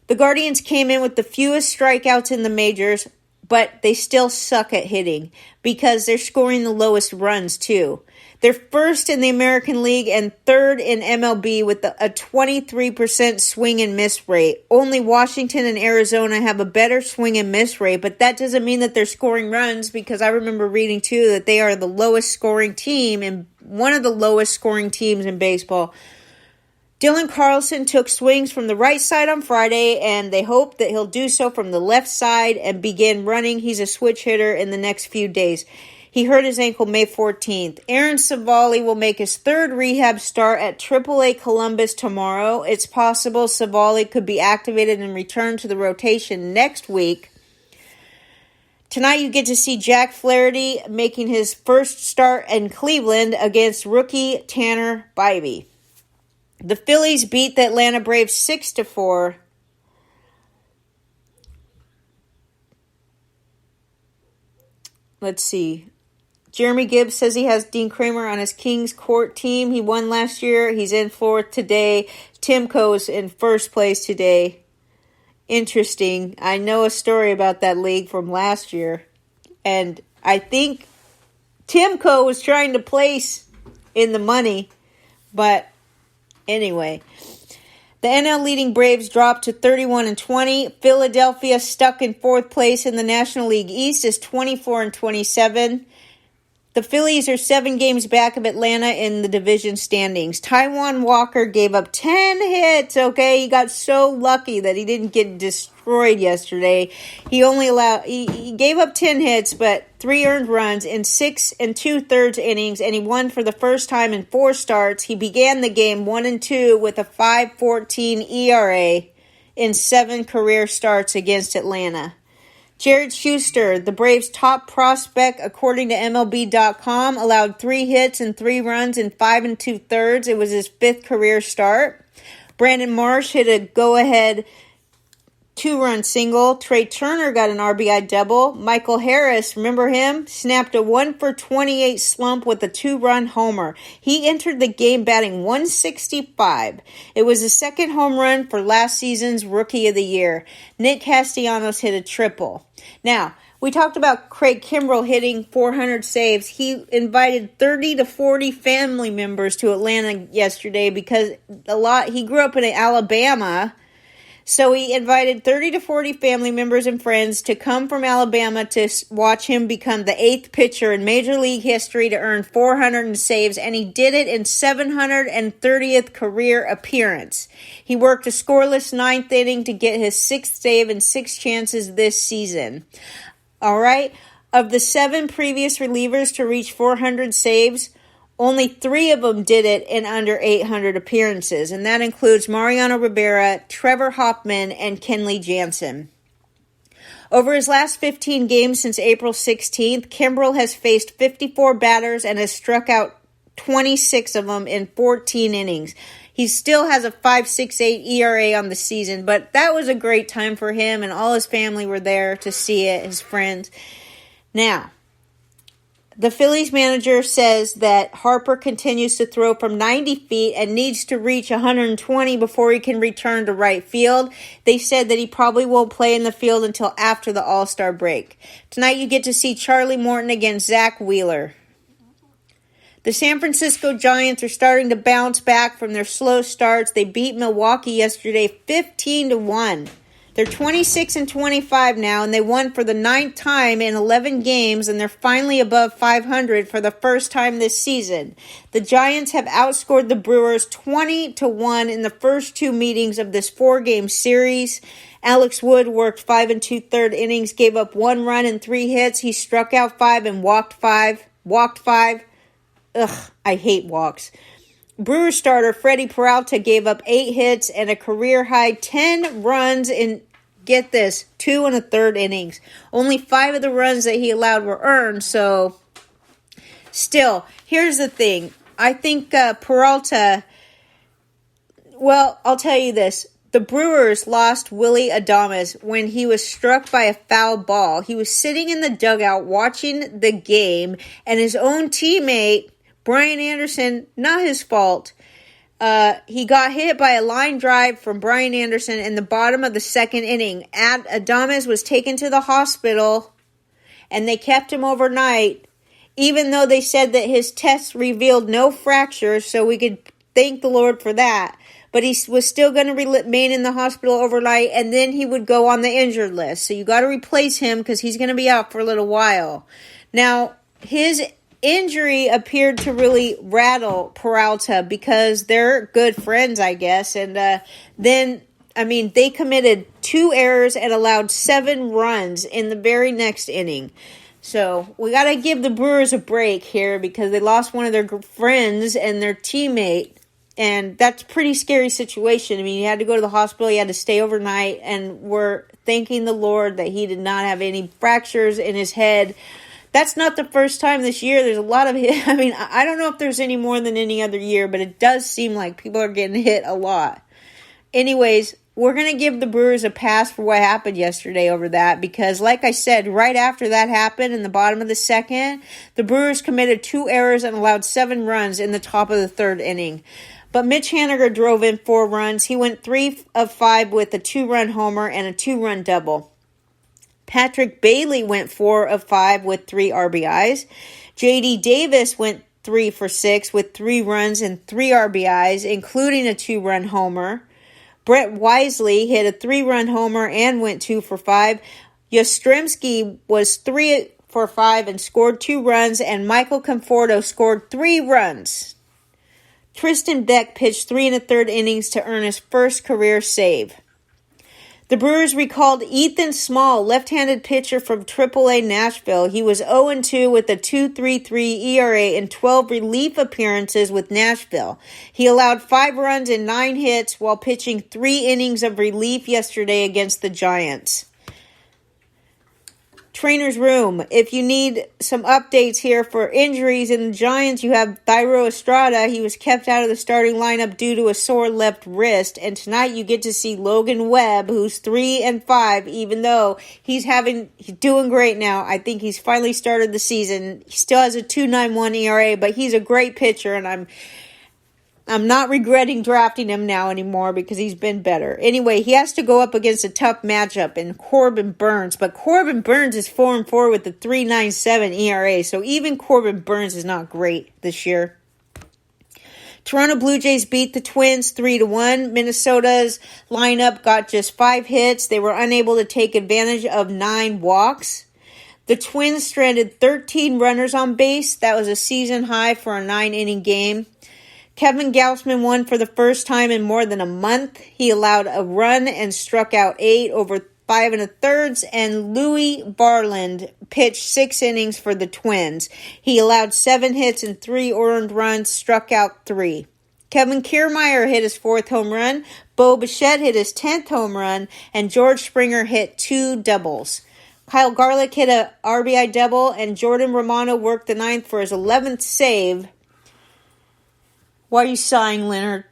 The Guardians came in with the fewest strikeouts in the majors, but they still suck at hitting because they're scoring the lowest runs too. They're first in the American League and third in MLB with a 23% swing and miss rate. Only Washington and Arizona have a better swing and miss rate, but that doesn't mean that they're scoring runs, because I remember reading too that they are the lowest scoring team and one of the lowest scoring teams in baseball. Dylan Carlson took swings from the right side on Friday, and they hope that he'll do so from the left side and begin running. He's a switch hitter in the next few days. He hurt his ankle May 14th. Aaron Civale will make his third rehab start at AAA Columbus tomorrow. It's possible Civale could be activated and return to the rotation next week. Tonight you get to see Jack Flaherty making his first start in Cleveland against rookie Tanner Bibee. The Phillies beat the Atlanta Braves 6-4. Let's see. Jeremy Gibbs says he has Dean Kramer on his Kings Court team. He won last year. He's in fourth today. Timco's in first place today. Interesting. I know a story about that league from last year. And I think Timco was trying to place in the money. But anyway, the NL leading Braves dropped to 31-20. Philadelphia stuck in fourth place in the National League East is 24-27. The Phillies are 7 games back of Atlanta in the division standings. Taijuan Walker gave up 10 hits, okay? He got so lucky that he didn't get destroyed yesterday. He gave up 10 hits, but 3 earned runs in 6 2/3 innings, and he won for the first time in 4 starts. He began the game 1-2 with a 5.14 ERA in 7 career starts against Atlanta. Jared Schuster, the Braves' top prospect, according to MLB.com, allowed 3 hits and 3 runs in 5 2/3. It was his 5th career start. Brandon Marsh hit a go-ahead 2-run single. Trey Turner got an RBI double. Michael Harris, remember him? Snapped a 1-for-28 slump with a 2-run homer. He entered the game batting .165. It was the second home run for last season's Rookie of the Year. Nick Castellanos hit a triple. Now, we talked about Craig Kimbrell hitting 400 saves. He invited 30 to 40 family members to Atlanta yesterday because he grew up in Alabama. So he invited 30 to 40 family members and friends to come from Alabama to watch him become the 8th pitcher in Major League history to earn 400 saves, and he did it in 730th career appearance. He worked a scoreless 9th inning to get his 6th save and 6 chances this season. All right, of the 7 previous relievers to reach 400 saves, only 3 of them did it in under 800 appearances, and that includes Mariano Rivera, Trevor Hoffman, and Kenley Jansen. Over his last 15 games since April 16th, Kimbrell has faced 54 batters and has struck out 26 of them in 14 innings. He still has a 5.68 ERA on the season, but that was a great time for him, and all his family were there to see it, his friends. Now, the Phillies manager says that Harper continues to throw from 90 feet and needs to reach 120 before he can return to right field. They said that he probably won't play in the field until after the All-Star break. Tonight you get to see Charlie Morton against Zach Wheeler. The San Francisco Giants are starting to bounce back from their slow starts. They beat Milwaukee yesterday 15-1. They're 26-25 now, and they won for the 9th time in 11 games, and they're finally above 500 for the first time this season. The Giants have outscored the Brewers 20-1 in the first 2 meetings of this 4-game series. Alex Wood worked 5 2/3 innings, gave up 1 run and 3 hits. He struck out 5 and walked 5. Ugh, I hate walks. Brewers starter Freddie Peralta gave up 8 hits and a career-high 10 runs in, get this, 2 1/3 innings. Only 5 of the runs that he allowed were earned, so still, here's the thing. I think Peralta, well, I'll tell you this. The Brewers lost Willy Adames when he was struck by a foul ball. He was sitting in the dugout watching the game, and his own teammate, Brian Anderson, not his fault, he got hit by a line drive from Brian Anderson in the bottom of the 2nd inning. Adames was taken to the hospital, and they kept him overnight even though they said that his tests revealed no fractures, so we could thank the Lord for that. But he was still going to remain in the hospital overnight, and then he would go on the injured list. So you got to replace him because he's going to be out for a little while. Now, his injury appeared to really rattle Peralta because they're good friends, I guess. And then, they committed 2 errors and allowed 7 runs in the very next inning. So we got to give the Brewers a break here because they lost one of their friends and their teammate. And that's a pretty scary situation. He had to go to the hospital. He had to stay overnight. And we're thanking the Lord that he did not have any fractures in his head. That's not the first time this year. There's a lot of hit. I don't know if there's any more than any other year, but it does seem like people are getting hit a lot. Anyways, we're going to give the Brewers a pass for what happened yesterday over that because, like I said, right after that happened in the bottom of the second, the Brewers committed 2 errors and allowed 7 runs in the top of the 3rd inning. But Mitch Haniger drove in 4 runs. He went 3 of 5 with a 2-run homer and a 2-run double. Patrick Bailey went 4 of 5 with 3 RBIs. J.D. Davis went 3 for 6 with 3 runs and 3 RBIs, including a 2-run homer. Brett Wisely hit a 3-run homer and went 2 for 5. Yastrzemski was 3 for 5 and scored 2 runs, and Michael Conforto scored 3 runs. Tristan Beck pitched 3 1/3 innings to earn his first career save. The Brewers recalled Ethan Small, left-handed pitcher from AAA Nashville. He was 0-2 with a 2.33 ERA in 12 relief appearances with Nashville. He allowed 5 runs and 9 hits while pitching 3 innings of relief yesterday against the Giants. Trainer's Room. If you need some updates here for injuries in the Giants, you have Thairo Estrada. He was kept out of the starting lineup due to a sore left wrist. And tonight you get to see Logan Webb, who's 3 and 5, even though he's doing great now. I think he's finally started the season. He still has a 2.91 ERA, but he's a great pitcher, and I'm not regretting drafting him now anymore because he's been better. Anyway, he has to go up against a tough matchup in Corbin Burns. But Corbin Burns is 4-4 with a 3.97 ERA. So even Corbin Burns is not great this year. Toronto Blue Jays beat the Twins 3-1. Minnesota's lineup got just 5 hits. They were unable to take advantage of 9 walks. The Twins stranded 13 runners on base. That was a season high for a 9-inning game. Kevin Gausman won for the first time in more than a month. He allowed a run and struck out 8 over 5 1/3, and Louis Barland pitched 6 innings for the Twins. He allowed 7 hits and 3 earned runs, struck out 3. Kevin Kiermaier hit his 4th home run, Bo Bichette hit his 10th home run, and George Springer hit 2 doubles. Kyle Garlick hit a RBI double, and Jordan Romano worked the 9th for his 11th save. Why are you sighing, Leonard?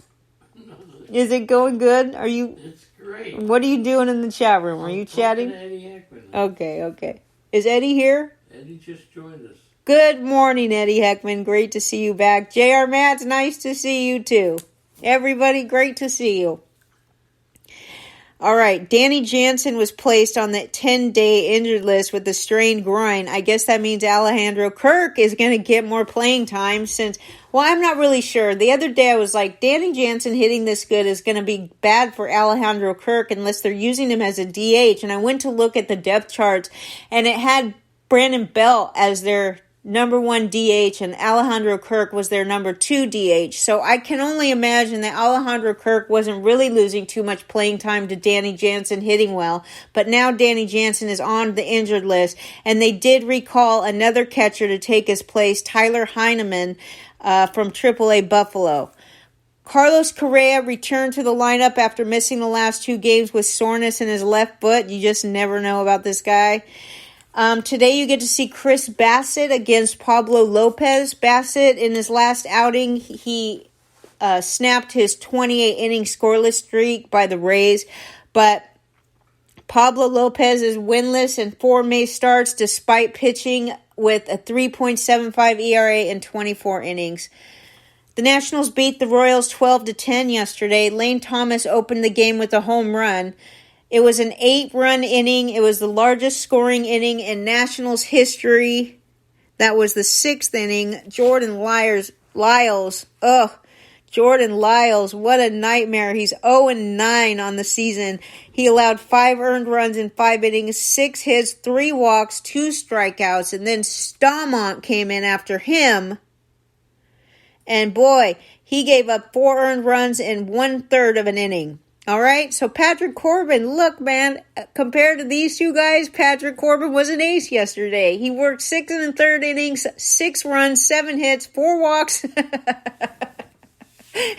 Is it going good? It's great. What are you doing in the chat room? Are you chatting? Eddie Heckman. Okay. Is Eddie here? Eddie just joined us. Good morning, Eddie Heckman. Great to see you back. J.R. Matz, nice to see you too. Everybody, great to see you. All right, Danny Jansen was placed on the 10-day injured list with a strained groin. I guess that means Alejandro Kirk is going to get more playing time since, well, I'm not really sure. The other day I was like, Danny Jansen hitting this good is going to be bad for Alejandro Kirk unless they're using him as a DH. And I went to look at the depth charts, and it had Brandon Belt as their number 1 DH, and Alejandro Kirk was their number 2 DH. So I can only imagine that Alejandro Kirk wasn't really losing too much playing time to Danny Jansen hitting well. But now Danny Jansen is on the injured list, and they did recall another catcher to take his place, Tyler Heineman from AAA Buffalo. Carlos Correa returned to the lineup after missing the last 2 games with soreness in his left foot. You just never know about this guy. Today you get to see Chris Bassett against Pablo Lopez. Bassett, in his last outing, he snapped his 28-inning scoreless streak by the Rays. But Pablo Lopez is winless in 4 May starts despite pitching with a 3.75 ERA in 24 innings. The Nationals beat the Royals 12-10 yesterday. Lane Thomas opened the game with a home run. It was an 8-run inning. It was the largest scoring inning in Nationals history. That was the 6th inning. Jordan Lyles. Jordan Lyles, what a nightmare. He's 0-9 on the season. He allowed 5 earned runs in 5 innings, 6 hits, 3 walks, 2 strikeouts, and then Staumont came in after him. And boy, he gave up 4 earned runs in 1/3 of an inning. All right, so Patrick Corbin, look, man, compared to these two guys, Patrick Corbin was an ace yesterday. He worked 6 1/3 innings, 6 runs, 7 hits, 4 walks,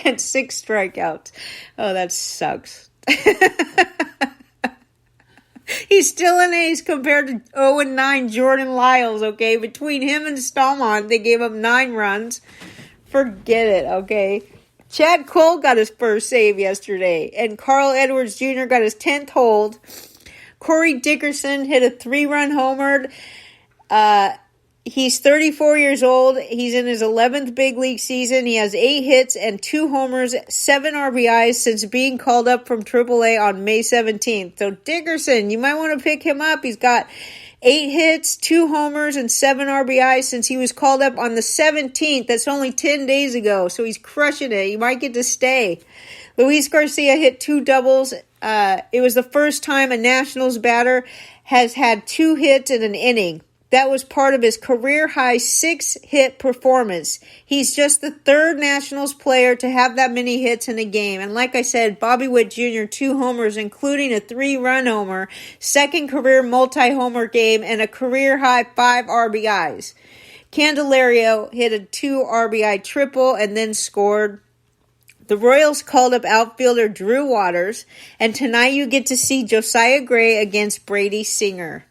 and 6 strikeouts. Oh, that sucks. He's still an ace compared to 0-9 Jordan Lyles, okay? Between him and Staumont, they gave up 9 runs. Forget it, okay? Chad Cole got his first save yesterday, and Carl Edwards Jr. got his 10th hold. Corey Dickerson hit a 3-run homer. He's 34 years old. He's in his 11th big league season. He has 8 hits and 2 homers, 7 RBIs since being called up from AAA on May 17th. So Dickerson, you might want to pick him up. He's got 8 hits, 2 homers, and 7 RBIs since he was called up on the 17th. That's only 10 days ago, so he's crushing it. You might get to stay. Luis Garcia hit 2 doubles. It was the first time a Nationals batter has had 2 hits in an inning. That was part of his career-high 6-hit performance. He's just the 3rd Nationals player to have that many hits in a game. And like I said, Bobby Witt Jr., 2 homers, including a 3-run homer, 2nd career multi-homer game, and a career-high 5 RBIs. Candelario hit a 2 RBI triple and then scored. The Royals called up outfielder Drew Waters, and tonight you get to see Josiah Gray against Brady Singer.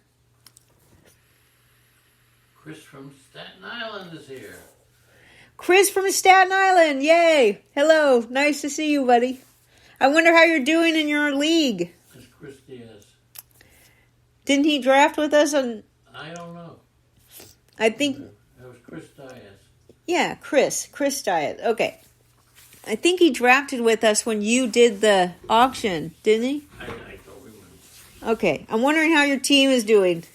Chris from Staten Island is here. Chris from Staten Island, yay! Hello, nice to see you, buddy. I wonder how you're doing in your league. It's Chris Diaz. Didn't he draft with us on? I don't know. I think. That was Chris Diaz. Yeah, Chris Diaz. Okay. I think he drafted with us when you did the auction, didn't he? I don't remember. Okay, I'm wondering how your team is doing.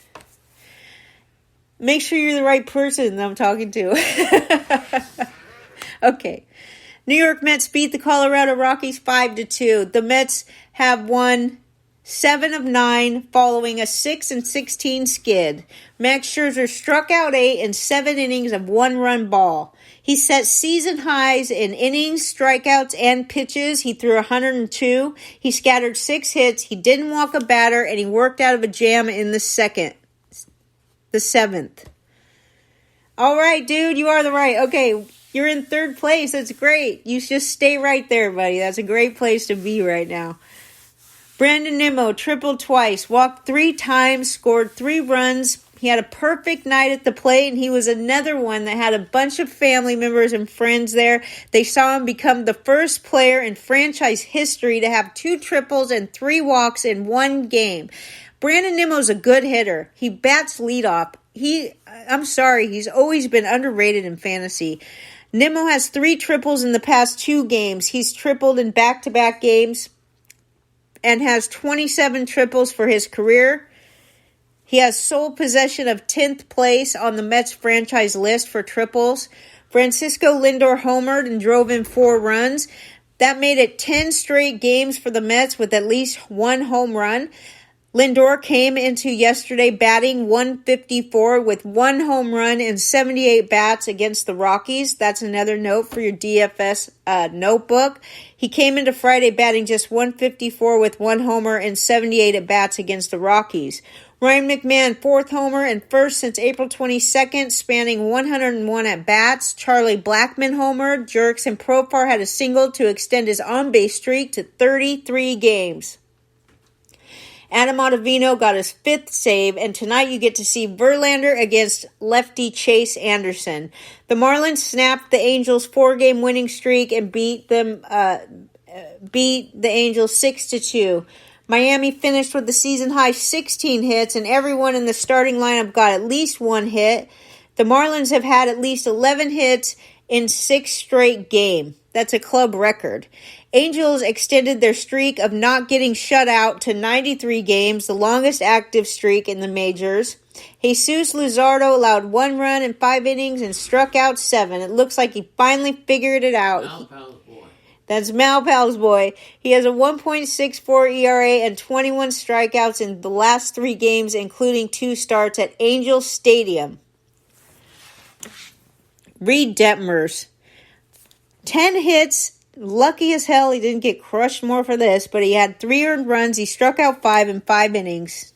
Make sure you're the right person that I'm talking to. Okay. New York Mets beat the Colorado Rockies 5-2. The Mets have won 7 of 9 following a 6-16 skid. Max Scherzer struck out 8 in 7 innings of 1-run ball. He set season highs in innings, strikeouts, and pitches. He threw 102. He scattered 6 hits. He didn't walk a batter, and he worked out of a jam in the 7th. All right, dude, you are the right. Okay, you're in 3rd place. That's great. You just stay right there, buddy. That's a great place to be right now. Brandon Nimmo tripled twice, walked 3 times, scored 3 runs. He had a perfect night at the plate, and he was another one that had a bunch of family members and friends there. They saw him become the first player in franchise history to have 2 triples and 3 walks in 1 game. Brandon Nimmo's a good hitter. He bats leadoff. I'm sorry, he's always been underrated in fantasy. Nimmo has 3 triples in the past 2 games. He's tripled in back-to-back games and has 27 triples for his career. He has sole possession of 10th place on the Mets franchise list for triples. Francisco Lindor homered and drove in 4 runs. That made it 10 straight games for the Mets with at least 1 home run. Lindor came into yesterday batting .154 with 1 home run and 78 bats against the Rockies. That's another note for your DFS notebook. He came into Friday batting just .154 with 1 homer and 78 at bats against the Rockies. Ryan McMahon, 4th homer and first since April 22nd, spanning 101 at bats. Charlie Blackmon homered. Jurickson Profar had a single to extend his on-base streak to 33 games. Adam Ottavino got his 5th save, and tonight you get to see Verlander against lefty Chase Anderson. The Marlins snapped the Angels' 4-game winning streak and beat the Angels 6-2. Miami finished with the season-high 16 hits, and everyone in the starting lineup got at least 1 hit. The Marlins have had at least 11 hits in 6 straight games. That's a club record. Angels extended their streak of not getting shut out to 93 games, the longest active streak in the majors. Jesus Luzardo allowed 1 run in 5 innings and struck out 7. It looks like he finally figured it out. Malpal's boy. That's Malpal's boy. He has a 1.64 ERA and 21 strikeouts in the last 3 games, including 2 starts at Angel Stadium. Reed Detmers. 10 hits. Lucky as hell he didn't get crushed more for this, but he had 3 earned runs. He struck out 5 in 5 innings.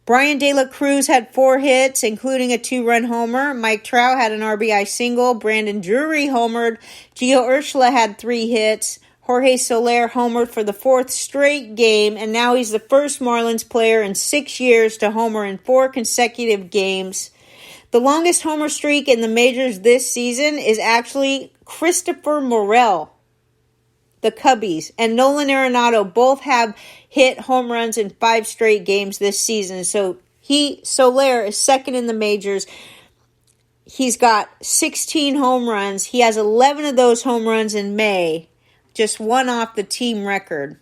Brian De La Cruz had 4 hits, including a 2-run homer. Mike Trout had an RBI single. Brandon Drury homered. Gio Urshela had 3 hits. Jorge Soler homered for the 4th straight game, and now he's the first Marlins player in 6 years to homer in 4 consecutive games. The longest homer streak in the majors this season is actually Christopher Morel, the Cubbies, and Nolan Arenado both have hit home runs in 5 straight games this season. So Soler is second in the majors. He's got 16 home runs. He has 11 of those home runs in May, just 1 off the team record.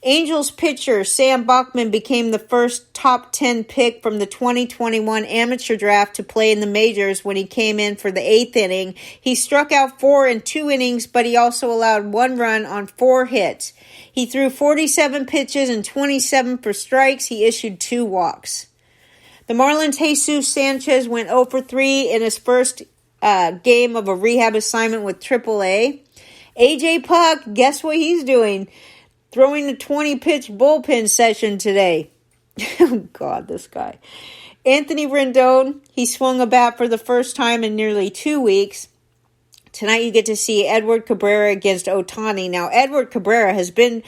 Angels pitcher Sam Bachman became the first top 10 pick from the 2021 amateur draft to play in the majors when he came in for the 8th inning. He struck out 4 in 2 innings, but he also allowed 1 run on 4 hits. He threw 47 pitches and 27 for strikes. He issued 2 walks. The Marlins' Jesus Sanchez went 0 for 3 in his first game of a rehab assignment with AAA. AJ Puck, guess what he's doing? Throwing a 20-pitch bullpen session today. Oh, God, this guy. Anthony Rendon, he swung a bat for the first time in nearly 2 weeks. Tonight you get to see Edward Cabrera against Ohtani. Now, Edward Cabrera has been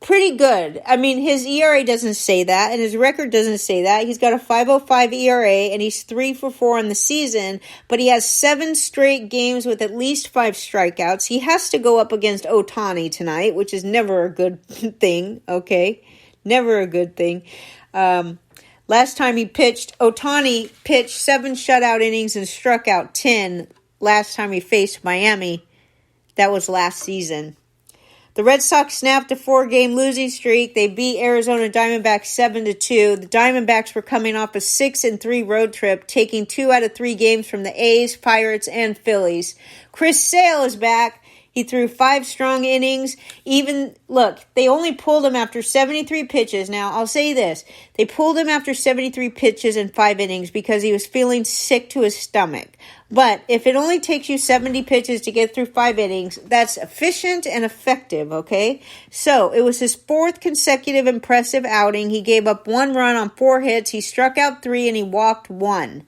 pretty good. I mean, his ERA doesn't say that, and his record doesn't say that. He's got a 5.05 ERA, and he's 3 for 4 on the season, but he has 7 straight games with at least 5 strikeouts. He has to go up against Ohtani tonight, which is never a good thing, okay? Never a good thing. Last time he pitched, Ohtani pitched 7 shutout innings and struck out 10 last time he faced Miami. That was last season. The Red Sox snapped a 4-game losing streak. They beat Arizona Diamondbacks 7-2. The Diamondbacks were coming off a 6-3 road trip, taking 2 out of 3 games from the A's, Pirates, and Phillies. Chris Sale is back. He threw 5 strong innings. They only pulled him after 73 pitches. Now, I'll say this. They pulled him after 73 pitches in 5 innings because he was feeling sick to his stomach. But if it only takes you 70 pitches to get through 5 innings, that's efficient and effective, okay? So, it was his 4th consecutive impressive outing. He gave up 1 run on 4 hits. He struck out 3 and he walked 1.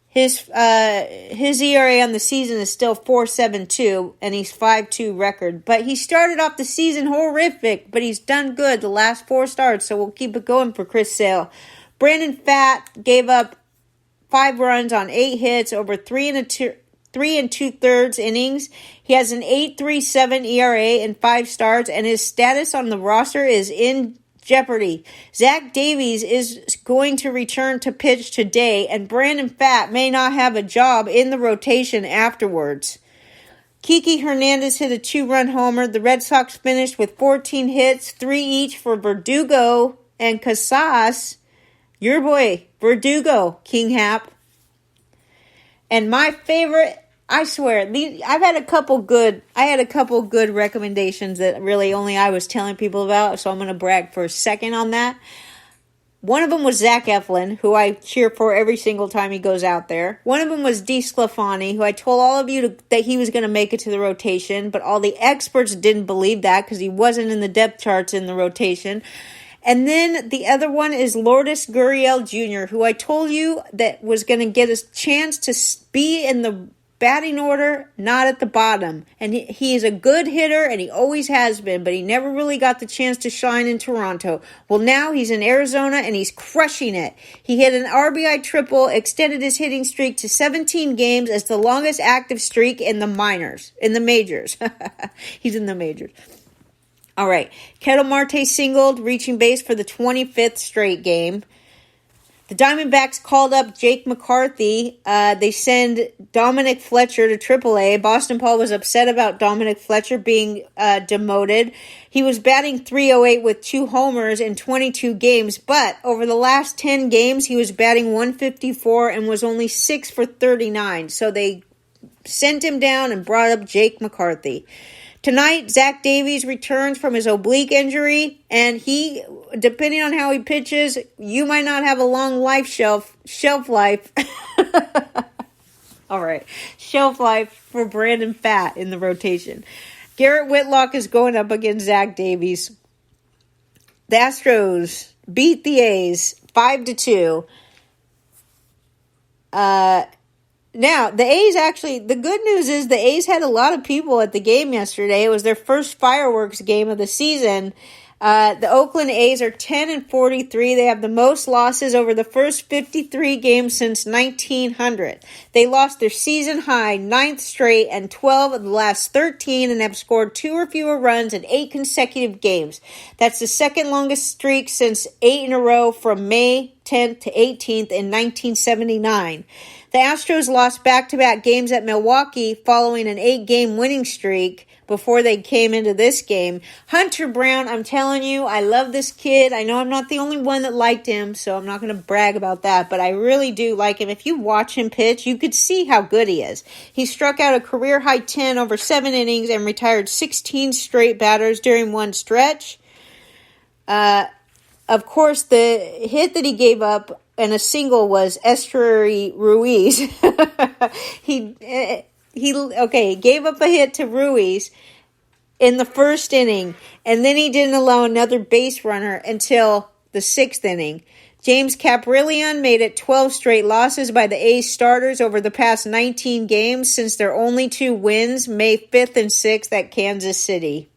His ERA on the season is still 4.72, and he's 5.2 record. But he started off the season horrific, but he's done good the last 4 starts, so we'll keep it going for Chris Sale. Brandon Pfaadt gave up 5 runs on 8 hits over 3 2/3 innings. He has an 8.37 ERA in 5 starts, and his status on the roster is in jeopardy. Zach Davies is going to return to pitch today, and Brandon Pfaadt may not have a job in the rotation afterwards. Kiki Hernandez hit a 2-run homer. The Red Sox finished with 14 hits, 3 each for Verdugo and Casas. Your boy, Verdugo, King Hap. And my favorite, I swear, I had a couple good recommendations that really only I was telling people about, so I'm going to brag for a second on that. One of them was Zach Eflin, who I cheer for every single time he goes out there. One of them was DeSclafani, who I told all of you that he was going to make it to the rotation, but all the experts didn't believe that because he wasn't in the depth charts in the rotation. And then the other one is Lourdes Gurriel Jr., who I told you that was going to get a chance to be in the batting order, not at the bottom. And he is a good hitter, and he always has been, but he never really got the chance to shine in Toronto. Well, now he's in Arizona, and he's crushing it. He hit an RBI triple, extended his hitting streak to 17 games as the longest active streak in the majors. He's in the majors. All right. Ketel Marte singled, reaching base for the 25th straight game. The Diamondbacks called up Jake McCarthy. They send Dominic Fletcher to AAA. Boston Paul was upset about Dominic Fletcher being demoted. He was batting .308 with 2 homers in 22 games, but over the last 10 games, he was batting .154 and was only 6 for 39. So they sent him down and brought up Jake McCarthy. Tonight, Zach Davies returns from his oblique injury, and he, depending on how he pitches, you might not have a long shelf life. All right, shelf life for Brandon Pfaadt in the rotation. Garrett Whitlock is going up against Zach Davies. The Astros beat the A's 5-2. Now, the A's actually, the good news is the A's had a lot of people at the game yesterday. It was their first fireworks game of the season. The Oakland A's are 10-43. They have the most losses over the first 53 games since 1900. They lost their season high 9th straight and 12 of the last 13 and have scored 2 or fewer runs in 8 consecutive games. That's the second longest streak since 8 in a row from May 10th to 18th in 1979. The Astros lost back-to-back games at Milwaukee following an 8-game winning streak before they came into this game. Hunter Brown, I'm telling you, I love this kid. I know I'm not the only one that liked him, so I'm not going to brag about that, but I really do like him. If you watch him pitch, you could see how good he is. He struck out a career-high 10 over 7 innings and retired 16 straight batters during one stretch. Of course, the hit that he gave up and a single was Esteury Ruiz. He gave up a hit to Ruiz in the first inning, and then he didn't allow another base runner until the 6th inning. James Caprillion made it 12 straight losses by the A's starters over the past 19 games since their only 2 wins, May 5th and 6th at Kansas City.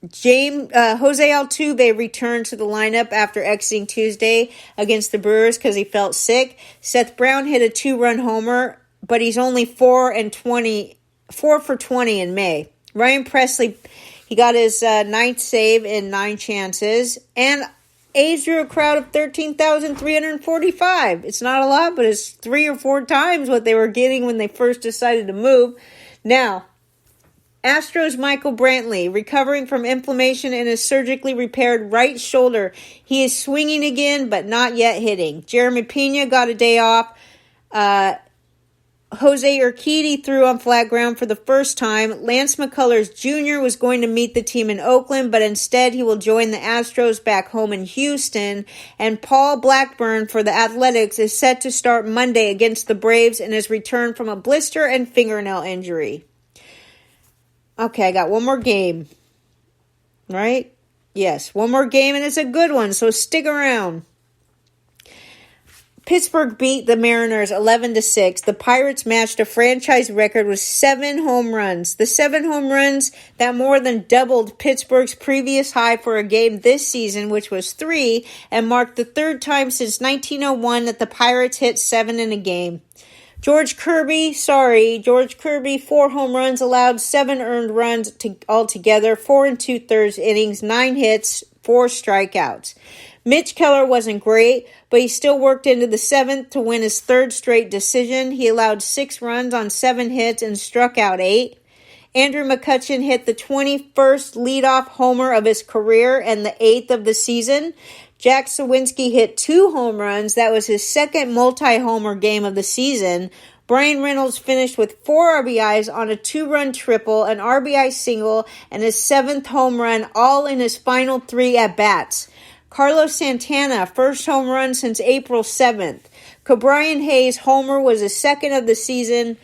Jose Altuve returned to the lineup after exiting Tuesday against the Brewers because he felt sick. Seth Brown hit a 2-run homer, but he's only 4 for 20 in May. Ryan Presley, he got his 9th save in 9 chances, and A's drew a crowd of 13,345. It's not a lot, but it's 3 or 4 times what they were getting when they first decided to move. Now, Astros Michael Brantley, recovering from inflammation in his surgically repaired right shoulder. He is swinging again, but not yet hitting. Jeremy Pena got a day off. Jose Urquidy threw on flat ground for the first time. Lance McCullers Jr. was going to meet the team in Oakland, but instead he will join the Astros back home in Houston. And Paul Blackburn for the Athletics is set to start Monday against the Braves in his return from a blister and fingernail injury. Okay, I got one more game. Right? Yes, one more game, and it's a good one, so stick around. Pittsburgh beat the Mariners 11-6. The Pirates matched a franchise record with 7 home runs. The 7 home runs that more than doubled Pittsburgh's previous high for a game this season, which was 3, and marked the 3rd time since 1901 that the Pirates hit 7 in a game. George Kirby, 4 home runs allowed, 7 earned runs altogether, 4 2/3 innings, 9 hits, 4 strikeouts. Mitch Keller wasn't great, but he still worked into the 7th to win his 3rd straight decision. He allowed 6 runs on 7 hits and struck out 8. Andrew McCutchen hit the 21st leadoff homer of his career and the 8th of the season. Jack Sawinski hit 2 home runs. That was his 2nd multi-homer game of the season. Brian Reynolds finished with 4 RBIs on a 2-run triple, an RBI single, and his 7th home run, all in his final 3 at-bats. Carlos Santana, first home run since April 7th. Cabrian Hayes' homer was his 2nd of the season.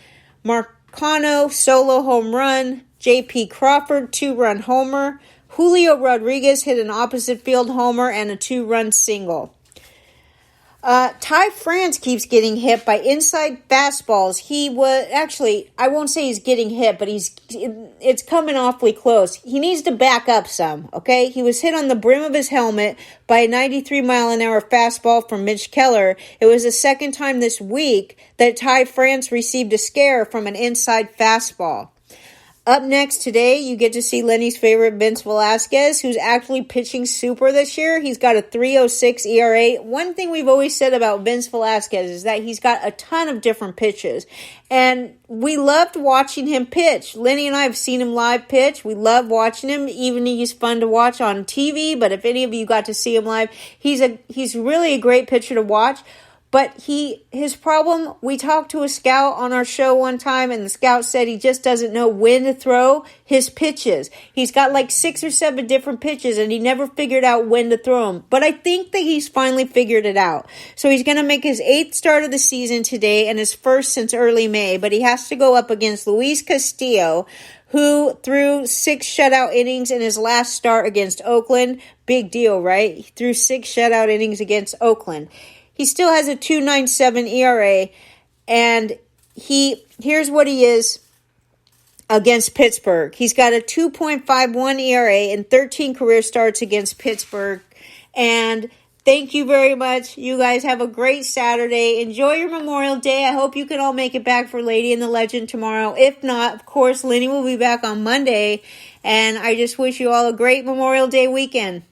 Marcano, solo home run. J.P. Crawford, 2-run homer. Julio Rodriguez hit an opposite field homer and a 2-run single. Ty France keeps getting hit by inside fastballs. I won't say he's getting hit, but it's coming awfully close. He needs to back up some, okay? He was hit on the brim of his helmet by a 93-mile-an-hour fastball from Mitch Keller. It was the 2nd time this week that Ty France received a scare from an inside fastball. Up next today, you get to see Lenny's favorite, Vince Velasquez, who's actually pitching super this year. He's got a 3.06 ERA. One thing we've always said about Vince Velasquez is that he's got a ton of different pitches. And we loved watching him pitch. Lenny and I have seen him live pitch. We love watching him. Even he's fun to watch on TV. But if any of you got to see him live, he's really a great pitcher to watch. But his problem, we talked to a scout on our show one time, and the scout said he just doesn't know when to throw his pitches. He's got like 6 or 7 different pitches, and he never figured out when to throw them. But I think that he's finally figured it out. So he's going to make his 8th start of the season today and his first since early May. But he has to go up against Luis Castillo, who threw 6 shutout innings in his last start against Oakland. Big deal, right? He threw 6 shutout innings against Oakland. He still has a 2.97 ERA, and here's what he is against Pittsburgh. He's got a 2.51 ERA and 13 career starts against Pittsburgh. And thank you very much. You guys have a great Saturday. Enjoy your Memorial Day. I hope you can all make it back for Lady and the Legend tomorrow. If not, of course, Lenny will be back on Monday. And I just wish you all a great Memorial Day weekend.